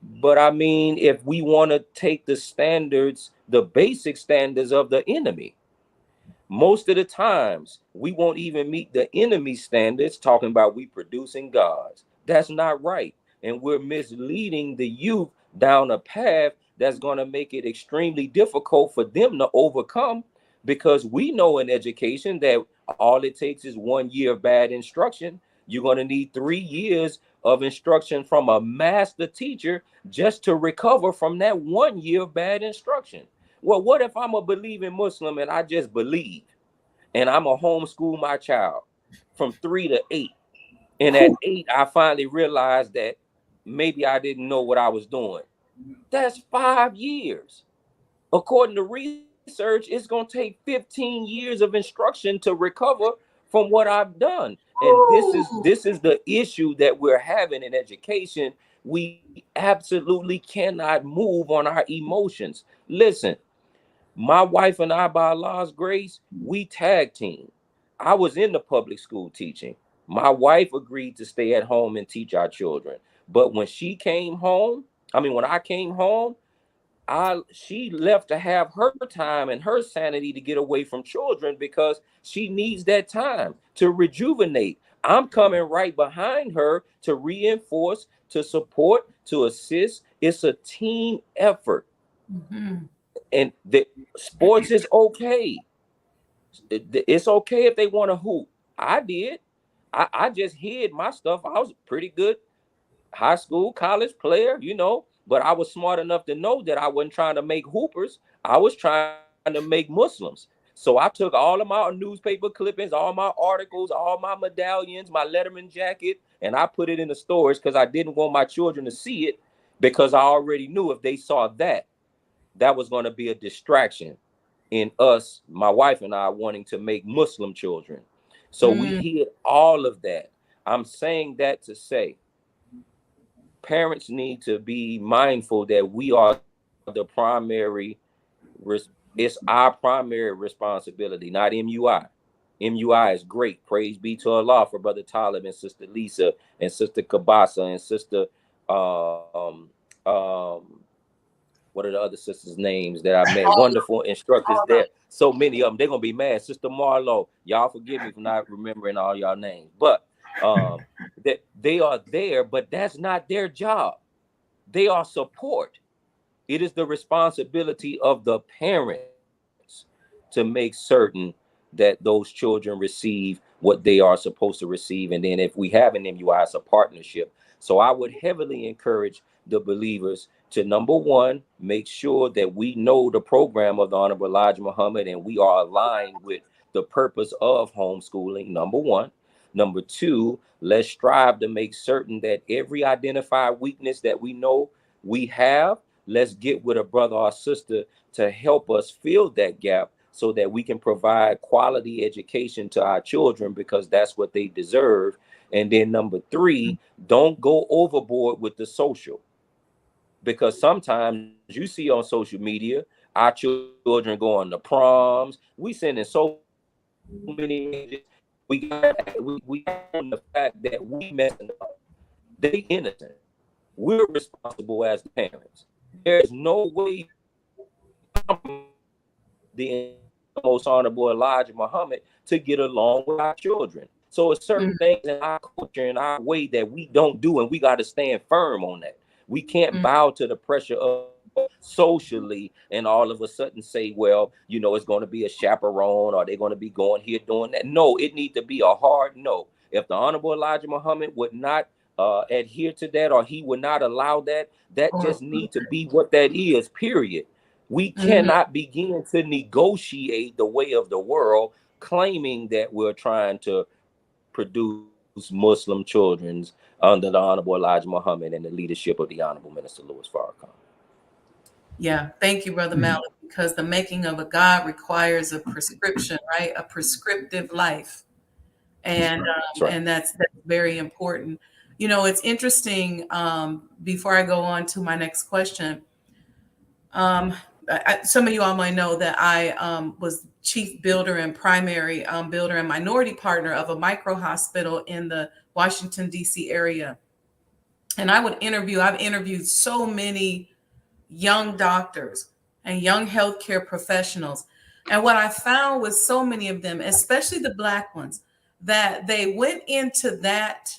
But I mean, if we want to take the standards, the basic standards of the enemy, most of the times we won't even meet the enemy standards, talking about we producing gods. That's not right. And we're misleading the youth down a path that's going to make it extremely difficult for them to overcome, because we know in education that all it takes is 1 year of bad instruction. You're going to need 3 years of instruction from a master teacher just to recover from that 1 year of bad instruction. Well, what if I'm a believing Muslim and I just believe, and I'm a homeschool my child from 3 to 8, and at 8 I finally realized that maybe I didn't know what I was doing? That's 5 years. According to research, it's going to take 15 years of instruction to recover from what I've done. And this is the issue that we're having in education. We absolutely cannot move on our emotions. Listen, my wife and I, by Allah's grace, we tag team. I was in the public school teaching. My wife agreed to stay at home and teach our children. But when when I came home, she left to have her time and her sanity to get away from children, because she needs that time to rejuvenate. I'm coming right behind her to reinforce, to support, to assist. It's a team effort. And the sports is okay. It's okay if they want to hoop. I did. I just hid my stuff. I was a pretty good high school, college player, but I was smart enough to know that I wasn't trying to make hoopers. I was trying to make Muslims. So I took all of my newspaper clippings, all my articles, all my medallions, my Letterman jacket, and I put it in the stores, because I didn't want my children to see it, because I already knew if they saw that, that was going to be a distraction in us, my wife and I, wanting to make Muslim children. So we hid all of that. I'm saying that to say parents need to be mindful that we are the primary, it's our primary responsibility, not MUI. MUI is great. Praise be to Allah for Brother Talib and Sister Lisa and Sister Kabasa and Sister what are the other sisters' names that I met? Wonderful instructors there. So many of them. They're gonna be mad. Sister Marlo, y'all forgive me for not remembering all y'all names. But that they are there, but that's not their job. They are support. It is the responsibility of the parents to make certain that those children receive what they are supposed to receive. And then if we have an MUI, it's a partnership. So I would heavily encourage the believers to, number one, make sure that we know the program of the Honorable Elijah Muhammad and we are aligned with the purpose of homeschooling, number one. Number two, let's strive to make certain that every identified weakness that we know we have, let's get with a brother or sister to help us fill that gap so that we can provide quality education to our children, because that's what they deserve. And then number three, don't go overboard with the social, because sometimes you see on social media our children going to proms. We sending so many. We got the fact that we messing up. They innocent. We're responsible as the parents. There's no way the most honorable Elijah Muhammad to get along with our children. So it's certain things in our culture and our way that we don't do, and we got to stand firm on that. We can't bow to the pressure of socially and all of a sudden say, well, you know, it's going to be a chaperone or they're going to be going here doing that. No, it needs to be a hard no. If the Honorable Elijah Muhammad would not adhere to that, or he would not allow that, that just need to be what that is, period. We cannot begin to negotiate the way of the world, claiming that we're trying to produce Muslim children under the Honorable Elijah Muhammad and the leadership of the Honorable Minister Louis Farrakhan. Yeah, thank you, Brother Malik, because the making of a God requires a prescription, right? A prescriptive life. And and that's very important. You know, it's interesting, before I go on to my next question, some of you all might know that I was chief builder and primary builder and minority partner of a micro hospital in the Washington, D.C. area. And I've interviewed so many young doctors and young healthcare professionals. And what I found with so many of them, especially the Black ones, that they went into that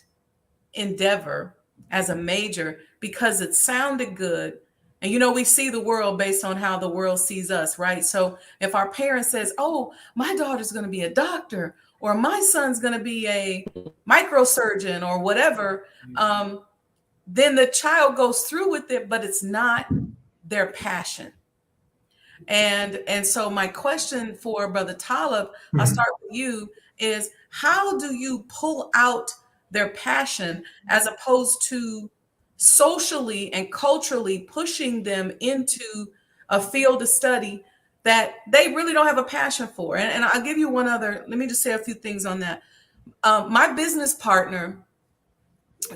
endeavor as a major because it sounded good. And, you know, we see the world based on how the world sees us, right? So if our parent says, oh, my daughter's going to be a doctor, or my son's going to be a microsurgeon or whatever, then the child goes through with it, but it's not their passion. And so my question for Brother Talib, I'll start with you, is how do you pull out their passion as opposed to socially and culturally pushing them into a field of study that they really don't have a passion for? And I'll give you one other, let me just say a few things on that. My business partner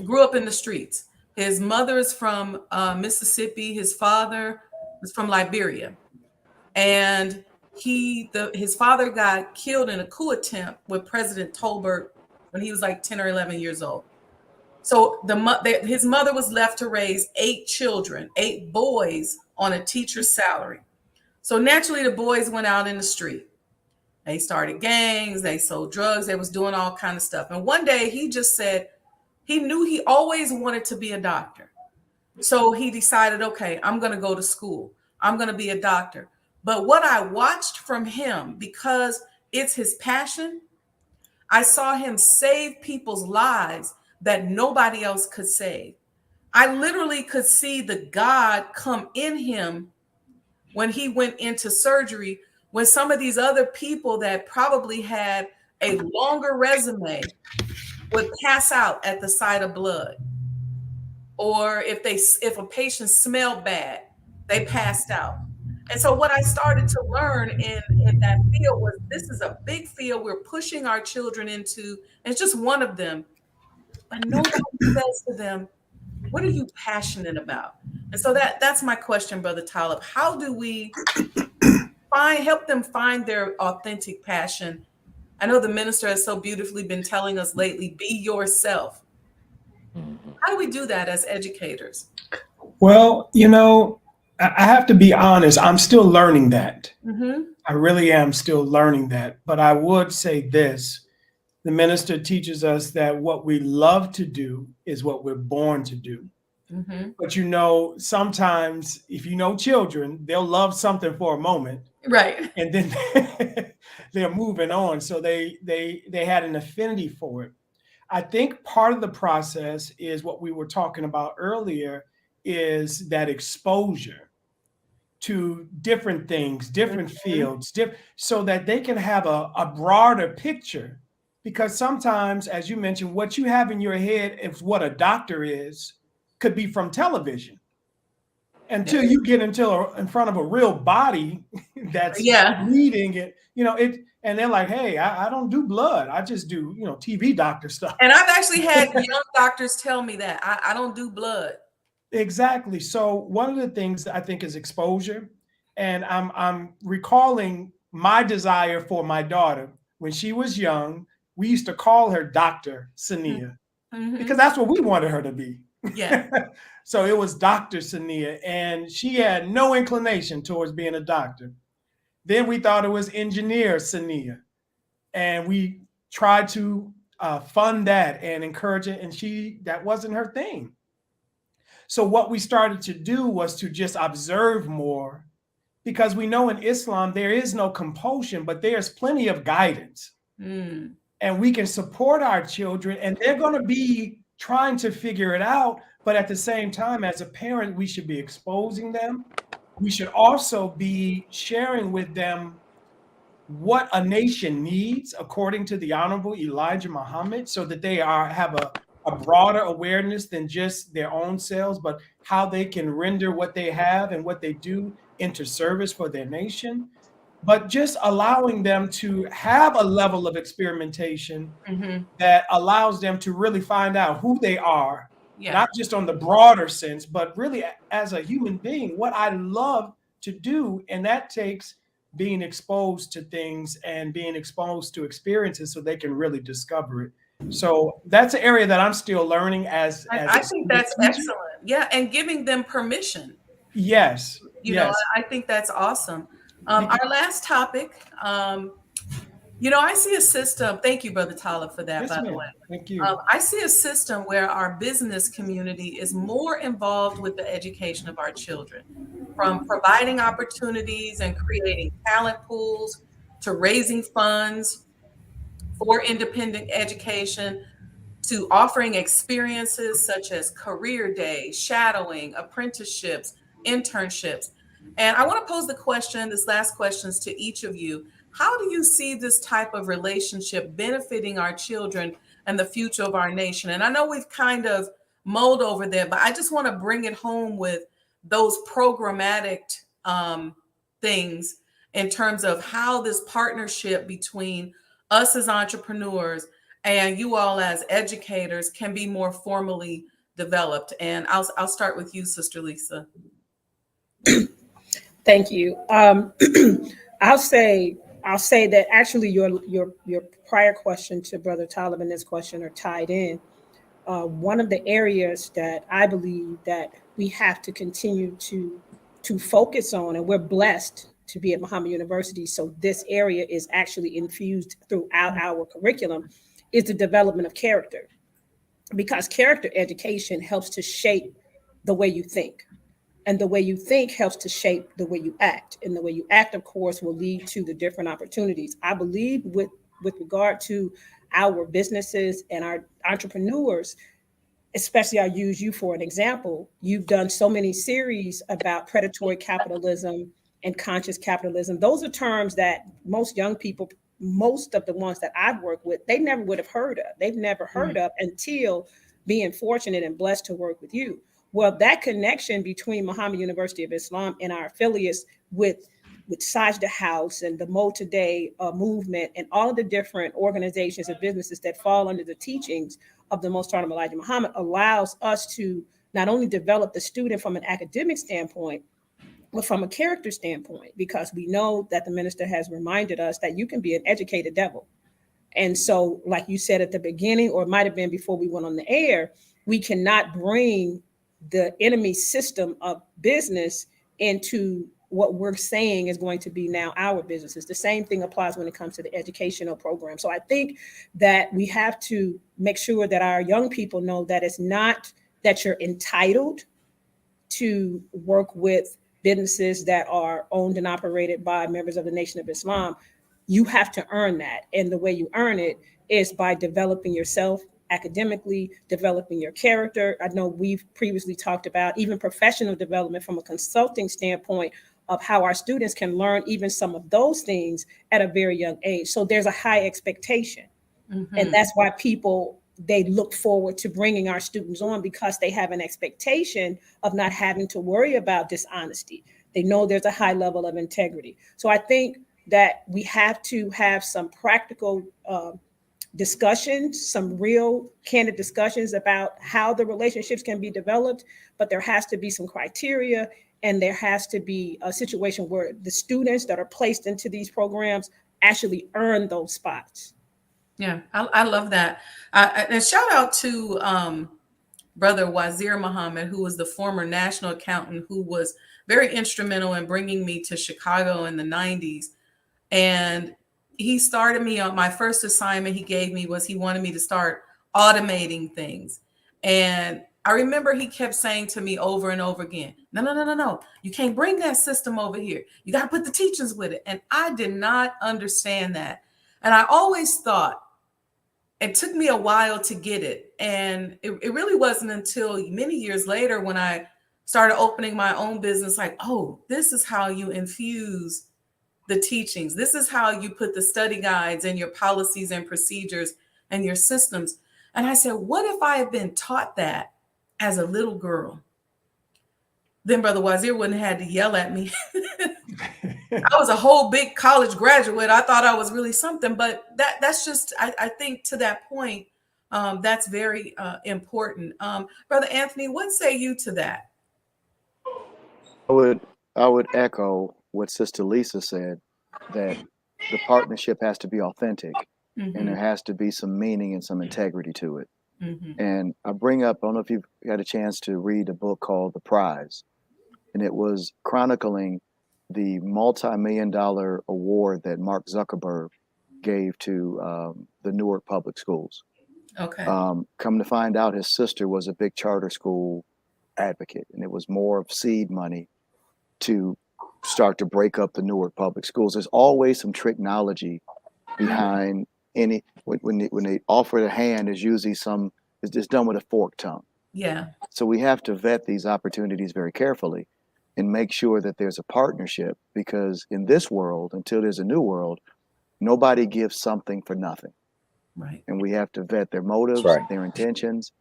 grew up in the streets. His mother is from Mississippi. His father was from Liberia. And his father got killed in a coup attempt with President Tolbert when he was like 10 or 11 years old. So his mother was left to raise 8 children, 8 boys on a teacher's salary. So naturally, the boys went out in the street. They started gangs, they sold drugs, they was doing all kind of stuff. And one day he just said he knew he always wanted to be a doctor. So he decided, okay, I'm going to go to school. I'm going to be a doctor. But what I watched from him, because it's his passion, I saw him save people's lives that nobody else could save. I literally could see the God come in him when he went into surgery, when some of these other people that probably had a longer resume would pass out at the sight of blood. Or if a patient smelled bad, they passed out. And so what I started to learn in that field was this is a big field we're pushing our children into. And it's just one of them. But nobody says to them, what are you passionate about? And so that's my question, Brother Talib. How do we help them find their authentic passion? I know the minister has so beautifully been telling us lately, be yourself. How do we do that as educators? Well, I have to be honest. I'm still learning that. I really am still learning that. But I would say this. The minister teaches us that what we love to do is what we're born to do. But sometimes if children, they'll love something for a moment. Right. And then they're moving on. So they had an affinity for it. I think part of the process is what we were talking about earlier, is that exposure to different things, different fields, so that they can have a broader picture. Because sometimes, as you mentioned, what you have in your head is what a doctor is, could be from television. Until you get in front of a real body that's reading it, and they're like, hey, I don't do blood. I just do, TV doctor stuff. And I've actually had young doctors tell me that I don't do blood. Exactly. So one of the things that I think is exposure. And I'm recalling my desire for my daughter. When she was young, we used to call her Dr. Sania because that's what we wanted her to be. Yeah. So it was Dr. Sania, and she had no inclination towards being a doctor. Then we thought it was Engineer Sania, and we tried to fund that and encourage it, and that wasn't her thing. So what we started to do was to just observe more, because we know in Islam there is no compulsion, but there's plenty of guidance. And we can support our children, and they're going to be trying to figure it out. But at the same time, as a parent, we should be exposing them. We should also be sharing with them what a nation needs according to the Honorable Elijah Muhammad, so that they have a broader awareness than just their own selves, but how they can render what they have and what they do into service for their nation. But just allowing them to have a level of experimentation that allows them to really find out who they are, not just on the broader sense, but really as a human being, what I love to do. And that takes being exposed to things and being exposed to experiences so they can really discover it. So that's an area that I'm still learning as I think that's excellent. Yeah. And giving them permission. Yes. I think that's awesome. Our last topic, I see a system. Thank you, Brother Talib, for that, by the way. Thank you. I see a system where our business community is more involved with the education of our children, from providing opportunities and creating talent pools to raising funds for independent education, to offering experiences such as career days, shadowing, apprenticeships, internships. And I want to pose this last questions to each of you. How do you see this type of relationship benefiting our children and the future of our nation? And I know we've kind of mulled over there, but I just want to bring it home with those programmatic things in terms of how this partnership between us as entrepreneurs and you all as educators can be more formally developed. And I'll start with you, Sister Lisa. Thank you. I'll say that actually your prior question to Brother Talib and this question are tied in. One of the areas that I believe that we have to continue to focus on, and we're blessed to be at Muhammad University, so this area is actually infused throughout our curriculum, is the development of character. Because character education helps to shape the way you think. And the way you think helps to shape the way you act. And the way you act, of course, will lead to the different opportunities. I believe with regard to our businesses and our entrepreneurs, especially I'll use you for an example. You've done so many series about predatory capitalism and conscious capitalism. Those are terms that most young people, most of the ones that I've worked with, they never would have heard of. They've never heard of until being fortunate and blessed to work with you. Well, that connection between Muhammad University of Islam and our affiliates with Sajdah House and the Mo Today movement and all of the different organizations and businesses that fall under the teachings of the Most Honorable Elijah Muhammad allows us to not only develop the student from an academic standpoint, but from a character standpoint, because we know that the minister has reminded us that you can be an educated devil. And so, like you said at the beginning, or it might have been before we went on the air, we cannot bring the enemy system of business into what we're saying is going to be now our businesses. The same thing applies when it comes to the educational program. So I think that we have to make sure that our young people know that it's not that you're entitled to work with businesses that are owned and operated by members of the Nation of Islam. You have to earn that. And the way you earn it is by developing yourself academically, developing your character. I know we've previously talked about even professional development from a consulting standpoint of how our students can learn even some of those things at a very young age. So there's a high expectation. And that's why they look forward to bringing our students on, because they have an expectation of not having to worry about dishonesty. They know there's a high level of integrity. So I think that we have to have some practical discussions, some real candid discussions about how the relationships can be developed, but there has to be some criteria, and there has to be a situation where the students that are placed into these programs actually earn those spots. Yeah, I love that. And shout out to Brother Wazir Muhammad, who was the former national accountant, who was very instrumental in bringing me to Chicago in the 90s. And he started me on my first assignment he gave me was he wanted me to start automating things. And I remember he kept saying to me over and over again, no, you can't bring that system over here. You got to put the teachers with it. And I did not understand that. And I always thought, it took me a while to get it. And it really wasn't until many years later when I started opening my own business, like, oh, this is how you infuse the teachings. This is how you put the study guides and your policies and procedures and your systems. And I said, what if I had been taught that as a little girl? Then Brother Wazir wouldn't have had to yell at me. I was a whole big college graduate. I thought I was really something, but that's just, I think to that point, that's very important. Brother Anthony, what say you to that? I would echo what Sister Lisa said, that the partnership has to be authentic, and there has to be some meaning and some integrity to it. And I bring up, I don't know if you've had a chance to read a book called The Prize, and it was chronicling the multi-million-dollar award that Mark Zuckerberg gave to the Newark Public Schools. Okay. Come to find out, his sister was a big charter school advocate, and it was more of seed money to start to break up the Newark Public Schools. There's always some technology behind any, when they offer the hand, is usually it's done with a forked tongue. Yeah. So we have to vet these opportunities very carefully and make sure that there's a partnership, because in this world, until there's a new world, nobody gives something for nothing. Right. And we have to vet their motives, their intentions,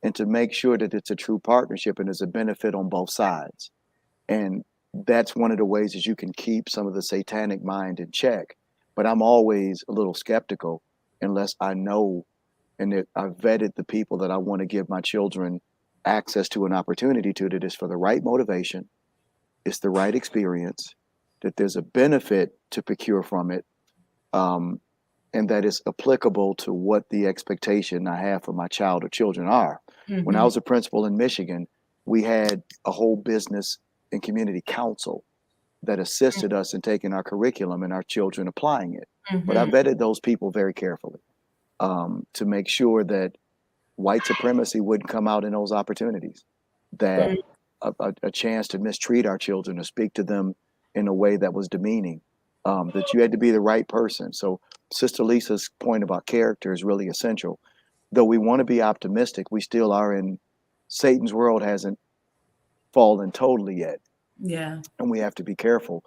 and to make sure that it's a true partnership and there's a benefit on both sides. And that's one of the ways that you can keep some of the satanic mind in check. But I'm always a little skeptical unless I know and that I've vetted the people that I want to give my children access to an opportunity to, that is for the right motivation, it's the right experience, that there's a benefit to procure from it, and that it's applicable to what the expectation I have for my child or children are. When I was a principal in Michigan, we had a whole business and community council that assisted us in taking our curriculum and our children applying it. But I vetted those people very carefully to make sure that white supremacy wouldn't come out in those opportunities, that a chance to mistreat our children or speak to them in a way that was demeaning, that you had to be the right person. So Sister Lisa's point about character is really essential. Though we want to be optimistic, we still are in Satan's world, hasn't fallen totally yet. Yeah. And we have to be careful.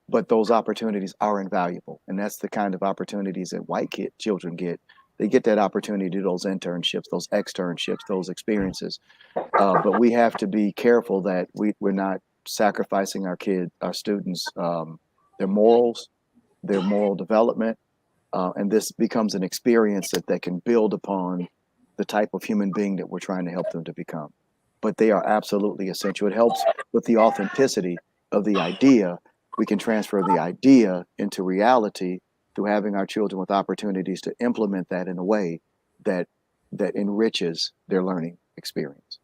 But those opportunities are invaluable. And that's the kind of opportunities that white children get they get that opportunity to do those internships, those externships, those experiences. But we have to be careful that we're not sacrificing our students, their morals, their moral development. And this becomes an experience that they can build upon the type of human being that we're trying to help them to become. But they are absolutely essential. It helps with the authenticity of the idea. We can transfer the idea into reality through having our children with opportunities to implement that in a way that enriches their learning experience.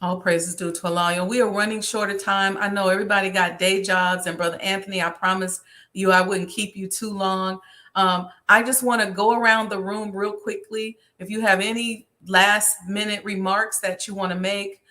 All praises due to Allah. And we are running short of time. I know everybody got day jobs, and Brother Anthony, I promise you I wouldn't keep you too long. I just want to go around the room real quickly. If you have any last minute remarks that you want to make,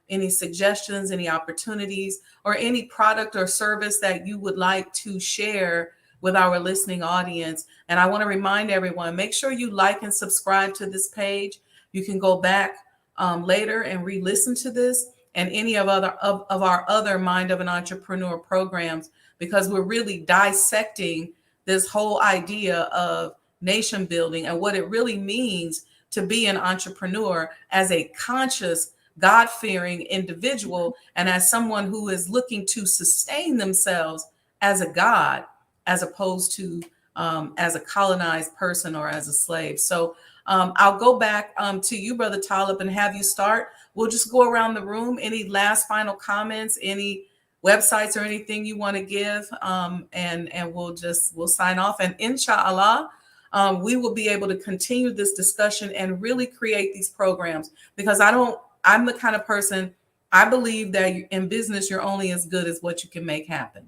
any suggestions, any opportunities, or any product or service that you would like to share with our listening audience. And I want to remind everyone, make sure you like and subscribe to this page. You can go back later and re-listen to this and any of our other Mind of an Entrepreneur programs, because we're really dissecting this whole idea of nation building and what it really means to be an entrepreneur as a conscious, God-fearing individual, and as someone who is looking to sustain themselves as a God, as opposed to as a colonized person or as a slave. So I'll go back to you, Brother Talib, and have you start. We'll just go around the room. Any last final comments, any websites or anything you want to give, and we'll sign off. And inshallah, we will be able to continue this discussion and really create these programs, because I'm the kind of person, I believe that in business, you're only as good as what you can make happen.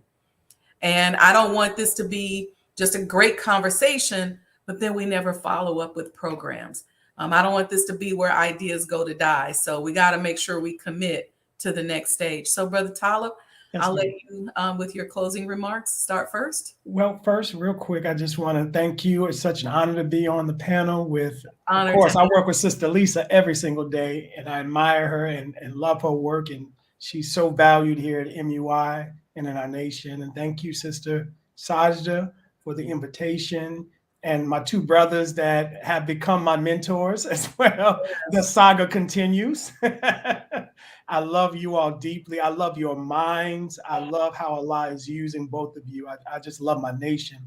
And I don't want this to be just a great conversation, but then we never follow up with programs. I don't want this to be where ideas go to die. So we got to make sure we commit to the next stage. So Brother Talib, yes, I'll let you, with your closing remarks, start first. Well, first, real quick, I just want to thank you. It's such an honor to be on the panel with, of course, I work with Sister Lisa every single day, and I admire her and love her work. And she's so valued here at MUI and in our nation. And thank you, Sister Sajdah, for the invitation. And my two brothers that have become my mentors as well. Yes. The saga continues. I love you all deeply. I love your minds. I love how Allah is using both of you. I just love my nation.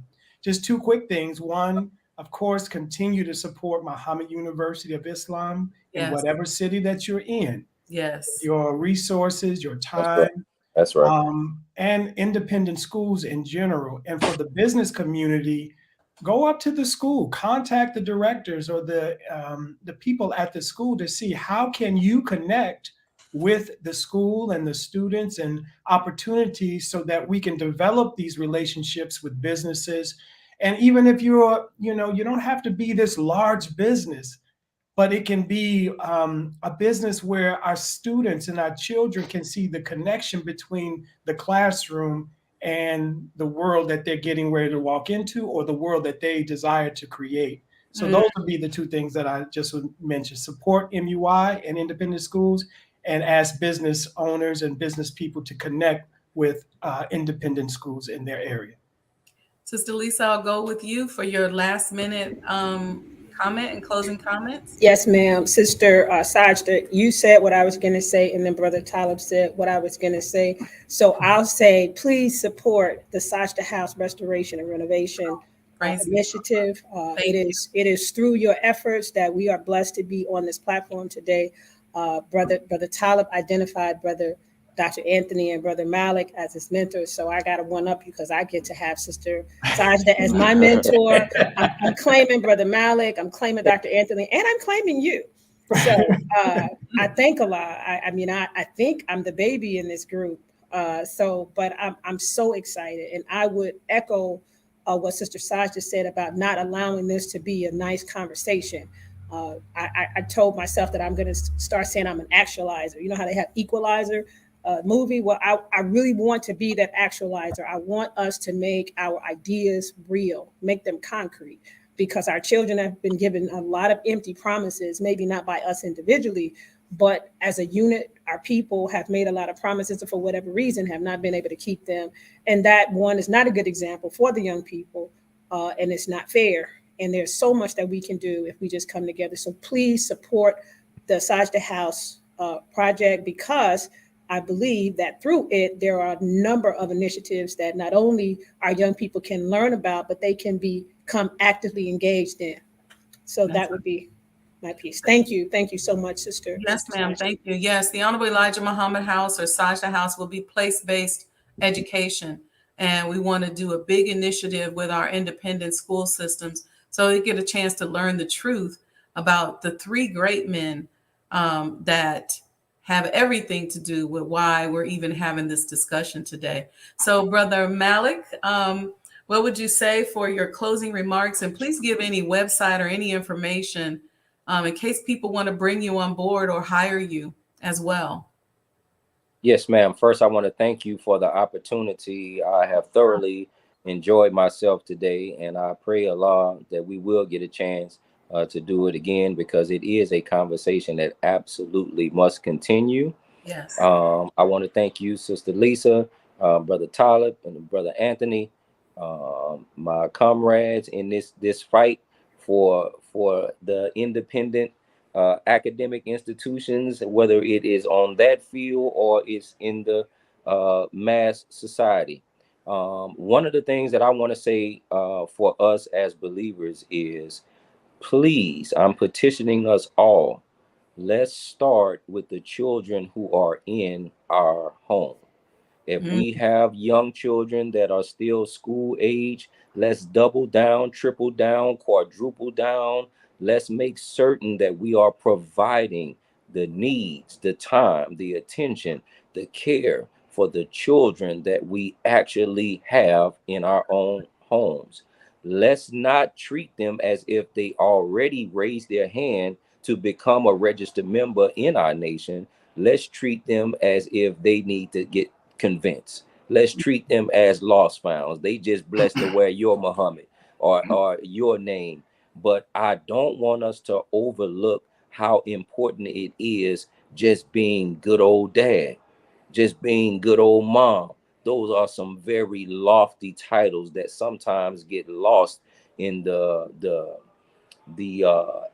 Just two quick things. One, of course, continue to support Muhammad University of Islam in whatever city that you're in. Yes. Your resources, your time. That's right. And independent schools in general. And for the business community, go up to the school, contact the directors or the people at the school to see how can you connect with the school and the students and opportunities so that we can develop these relationships with businesses. And even if you're, you don't have to be this large business, but it can be a business where our students and our children can see the connection between the classroom and the world that they're getting ready to walk into, or the world that they desire to create. So those would be the two things that I just would mention: support MUI and independent schools, and ask business owners and business people to connect with independent schools in their area. Sister Lisa, I'll go with you for your last minute comment and closing comments. Yes, ma'am. Sister Sajdah, you said what I was going to say, and then Brother Talib said what I was going to say. So I'll say, please support the Sajdah House Restoration and Renovation Initiative. It is through your efforts that we are blessed to be on this platform today. Brother Talib identified Brother Dr. Anthony and Brother Malik as his mentors. So I got to one up you because I get to have Sister Sajdah as my mentor. I'm claiming Brother Malik, I'm claiming Dr. Anthony, and I'm claiming you. So I thank Allah. I think I'm the baby in this group. But I'm so excited. And I would echo what Sister Sajdah said about not allowing this to be a nice conversation. I told myself that I'm going to start saying I'm an actualizer. You know how they have Equalizer movie? Well, I really want to be that actualizer. I want us to make our ideas real, make them concrete, because our children have been given a lot of empty promises, maybe not by us individually, but as a unit, our people have made a lot of promises and for whatever reason have not been able to keep them. And that one is not a good example for the young people, and it's not fair. And there's so much that we can do if we just come together. So please support the Sajdah House project, because I believe that through it, there are a number of initiatives that not only our young people can learn about, but they can become actively engaged in. So that would be my piece. Thank you. Thank you so much, Sister. Yes, ma'am. Thank you. Yes, the Honorable Elijah Muhammad House, or Sajdah House, will be place-based education. And we want to do a big initiative with our independent school systems so they get a chance to learn the truth about the three great men that have everything to do with why we're even having this discussion today. So, Brother Malik, what would you say for your closing remarks? And please give any website or any information in case people want to bring you on board or hire you as well. Yes, ma'am. First, I want to thank you for the opportunity. I have thoroughly enjoyed myself today, and I pray Allah that we will get a chance to do it again, because it is a conversation that absolutely must continue. Yes. I want to thank you, Sister Lisa, Brother Talib, and Brother Anthony, my comrades in this fight for the independent academic institutions, whether it is on that field or it's in the mass society. One of the things that I want to say for us as believers is, please, I'm petitioning us all, let's start with the children who are in our home. If we have young children that are still school age, let's double down, triple down, quadruple down. Let's make certain that we are providing the needs, the time, the attention, the care for the children that we actually have in our own homes. Let's not treat them as if they already raised their hand to become a registered member in our nation. Let's treat them as if they need to get convinced. Let's treat them as lost founds. They just blessed to wear your Muhammad or your name. But I don't want us to overlook how important it is just being good old dad, just being good old mom. Those are some very lofty titles that sometimes get lost in the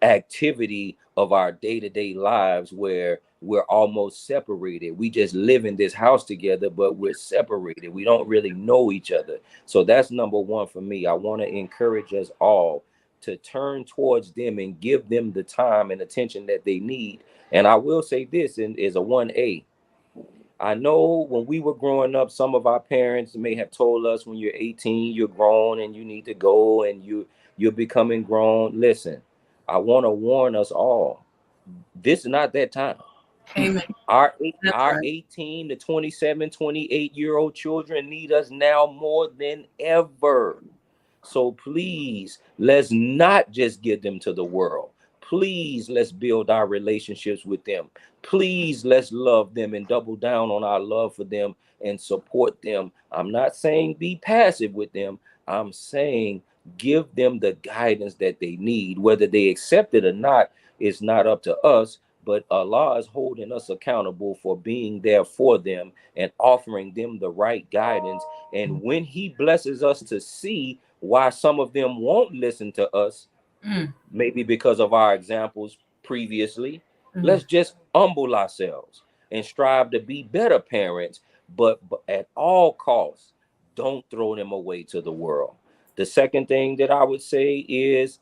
activity of our day-to-day lives, where we're almost separated. We just live in this house together, but we're separated. We don't really know each other. So that's number one for me. I want to encourage us all to turn towards them and give them the time and attention that they need. And I will say this is a 1A. I know when we were growing up, some of our parents may have told us, when you're 18, you're grown and you need to go and you're becoming grown. Listen, I want to warn us all. This is not that time. Amen. Our Right. 18 to 27, 28-year-old children need us now more than ever. So please, let's not just give them to the world. Please, let's build our relationships with them. Please, let's love them and double down on our love for them and support them. I'm not saying be passive with them. I'm saying give them the guidance that they need. Whether they accept it or not, it's not up to us. But Allah is holding us accountable for being there for them and offering them the right guidance. And when He blesses us to see why some of them won't listen to us, maybe because of our examples previously, let's just humble ourselves and strive to be better parents. But at all costs, don't throw them away to the world. The second thing that I would say is,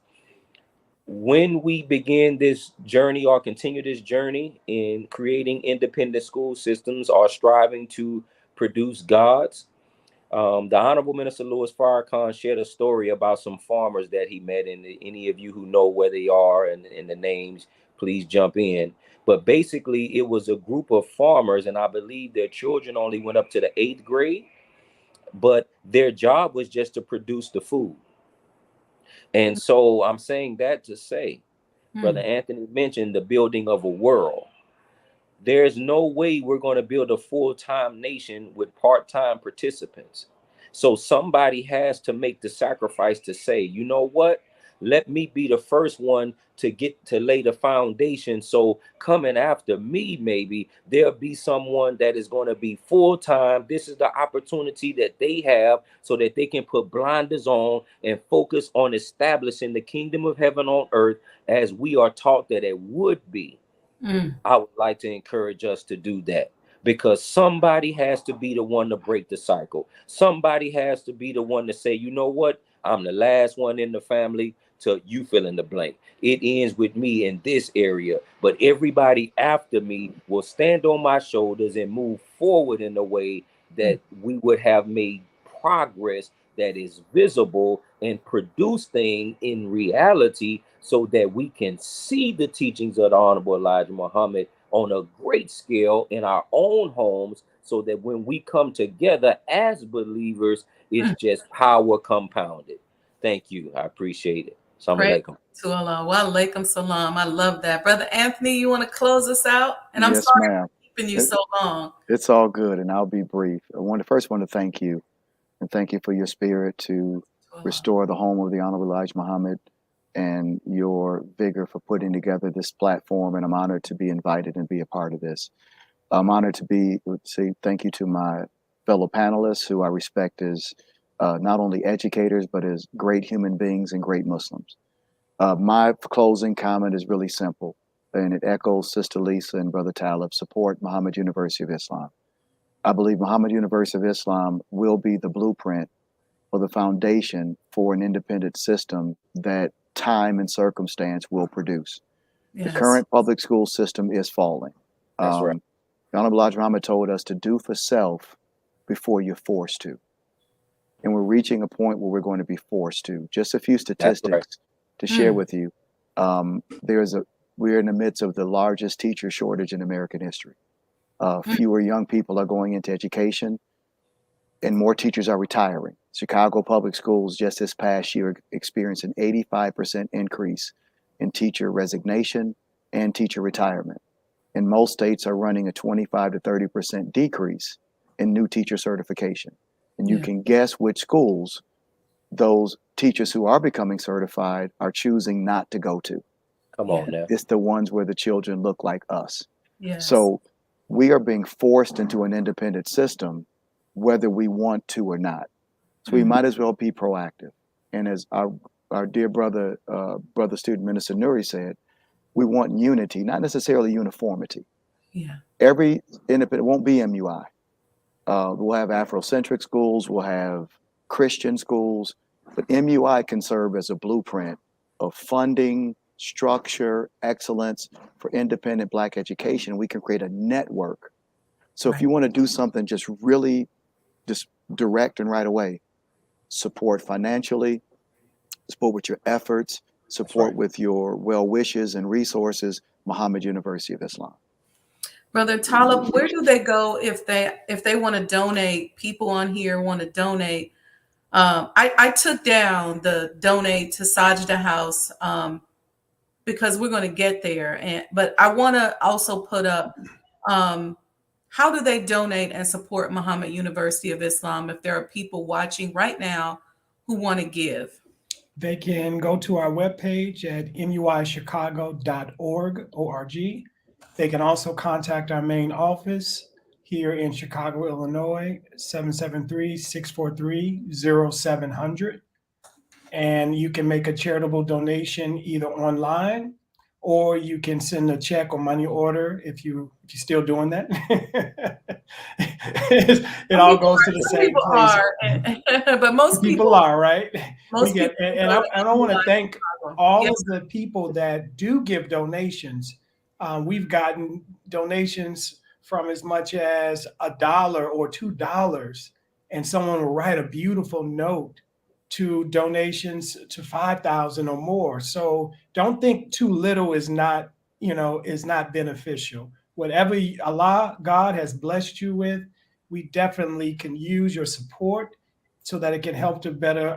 when we begin this journey or continue this journey in creating independent school systems or striving to produce gods, the Honorable Minister Louis Farrakhan shared a story about some farmers that he met. And any of you who know where they are and the names, please jump in. But basically, it was a group of farmers, and I believe their children only went up to the 8th grade, but their job was just to produce the food. And so I'm saying that to say, Brother Anthony mentioned the building of a world. There's no way we're going to build a full-time nation with part-time participants. So somebody has to make the sacrifice to say, you know what? let me be the first one to get to lay the foundation. So coming after me, maybe there'll be someone that is going to be full time. This is the opportunity that they have so that they can put blinders on and focus on establishing the kingdom of heaven on earth as we are taught that it would be. I would like to encourage us to do that, because somebody has to be the one to break the cycle. Somebody has to be the one to say, you know what? I'm the last one in the family to you fill in the blank. It ends with me in this area, but everybody after me will stand on my shoulders and move forward in a way that we would have made progress that is visible and produce things in reality, so that we can see the teachings of the Honorable Elijah Muhammad on a great scale in our own homes, so that when we come together as believers, it's just power compounded. Thank you. I appreciate it. Assalamu alaikum. To Allah. Wa alaikum salam. I love that. Brother Anthony, you want to close us out? And I'm Yes, sorry ma'am. for keeping you so long. It's all good, and I'll be brief. I want to thank you, and thank you for your spirit to restore the home of the Honorable Elijah Muhammad, and your vigor for putting together this platform. And I'm honored to be invited and be a part of this. I'm honored to say thank you to my fellow panelists, who I respect as not only educators, but as great human beings and great Muslims. My closing comment is really simple, and it echoes Sister Lisa and Brother Talib: support Muhammad University of Islam. I believe Muhammad University of Islam will be the blueprint or the foundation for an independent system that time and circumstance will produce. Yes. The current public school system is falling. That's right. The Honorable Elijah Muhammad told us to do for self before you're forced to. And we're reaching a point where we're going to be forced to. Just a few statistics to share with you. We're in the midst of the largest teacher shortage in American history. Fewer young people are going into education, and more teachers are retiring. Chicago Public Schools just this past year experienced an 85% increase in teacher resignation and teacher retirement. And most states are running a 25 to 30% decrease in new teacher certification. And you can guess which schools those teachers who are becoming certified are choosing not to go to. Come on now. It's the ones where the children look like us. Yes. So we are being forced into an independent system, whether we want to or not. So we might as well be proactive. And as our dear brother student Minister Nuri said, we want unity, not necessarily uniformity. Yeah. Every independent won't be MUI. We'll have Afrocentric schools, we'll have Christian schools, but MUI can serve as a blueprint of funding, structure, excellence for independent Black education. We can create a network. So if you want to do something just really just direct and right away, support financially, support with your efforts, support with your well wishes and resources, Muhammad University of Islam. Brother Talib, where do they go if they want to donate? People on here want to donate. I took down the donate to Sajdah House because we're going to get there. But I want to also put up how do they donate and support Muhammad University of Islam if there are people watching right now who want to give? They can go to our webpage at muichicago.org. They can also contact our main office here in Chicago, Illinois, 773-643-0700. And you can make a charitable donation either online, or you can send a check or money order if you're still doing that. It all goes to the same place. But most people are, right? Most people and I want to thank all of the people that do give donations. We've gotten donations from as much as $1 or $2, and someone will write a beautiful note, to donations to 5,000 or more. So don't think too little is not beneficial. Whatever God has blessed you with, we definitely can use your support so that it can help to better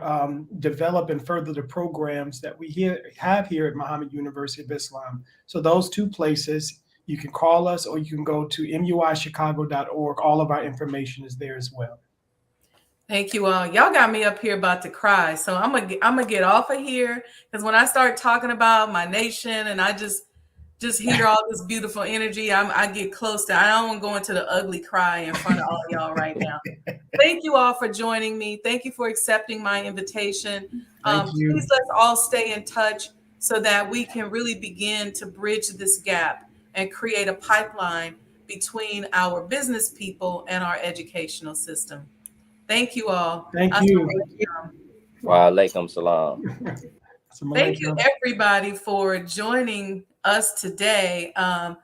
develop and further the programs that we have here at Muhammad University of Islam. So those two places, you can call us or you can go to muichicago.org. All of our information is there as well. Thank you all. Y'all got me up here about to cry. So I'm gonna get off of here, because when I start talking about my nation and I just hear all this beautiful energy, I get close to. I don't want to go into the ugly cry in front of all y'all right now. Thank you all for joining me. Thank you for accepting my invitation. Please let's all stay in touch so that we can really begin to bridge this gap and create a pipeline between our business people and our educational system. Thank you all. Thank you. Wa alaikum salam. Thank you, everybody, for joining us today. I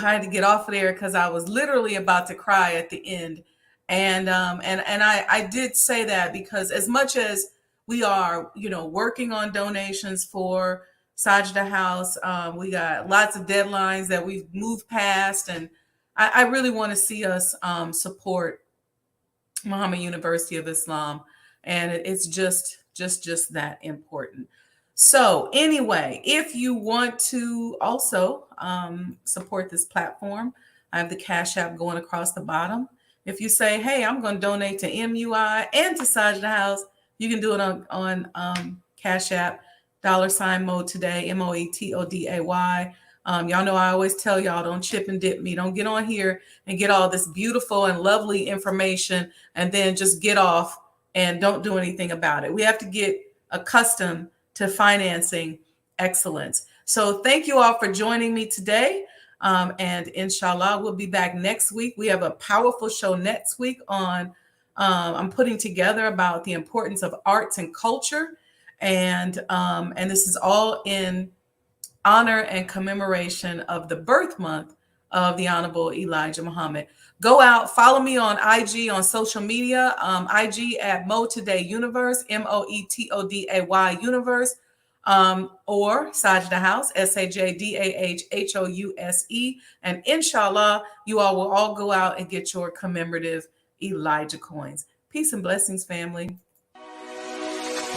had to get off of there because I was literally about to cry at the end. And I did say that because as much as we are, working on donations for Sajdah House, we got lots of deadlines that we've moved past, and I really want to see us support Muhammad University of Islam, and it's just that important. So anyway, if you want to also support this platform, I have the Cash App going across the bottom. If you say, hey, I'm going to donate to MUI and to Sajdah House, you can do it on Cash App, $Mo Today, MOETODAY. Y'all know I always tell y'all, don't chip and dip me. Don't get on here and get all this beautiful and lovely information and then just get off and don't do anything about it. We have to get accustomed to financing excellence. So thank you all for joining me today. And inshallah, we'll be back next week. We have a powerful show next week on, I'm putting together about the importance of arts and culture. And this is all in honor and commemoration of the birth month of the Honorable Elijah Muhammad. Go out, follow me on IG, on social media, IG at Mo Today Universe, MOETODAY Universe, or Sajdah House, SAJDAHHOUSE. And inshallah, you all will all go out and get your commemorative Elijah coins. Peace and blessings, family.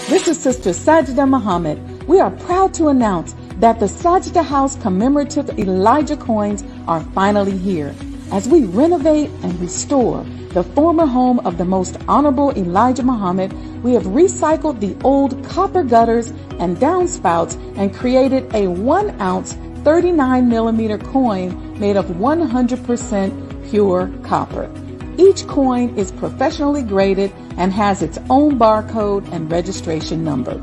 This is Sister Sajdah Muhammad. We are proud to announce that the Sajdah House commemorative Elijah coins are finally here. As we renovate and restore the former home of the Most Honorable Elijah Muhammad, we have recycled the old copper gutters and downspouts and created a 1-ounce 39mm coin made of 100% pure copper. Each coin is professionally graded and has its own barcode and registration number.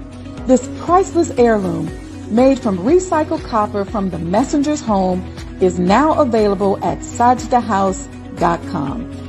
This priceless heirloom, made from recycled copper from the messenger's home, is now available at sajdahhouse.com.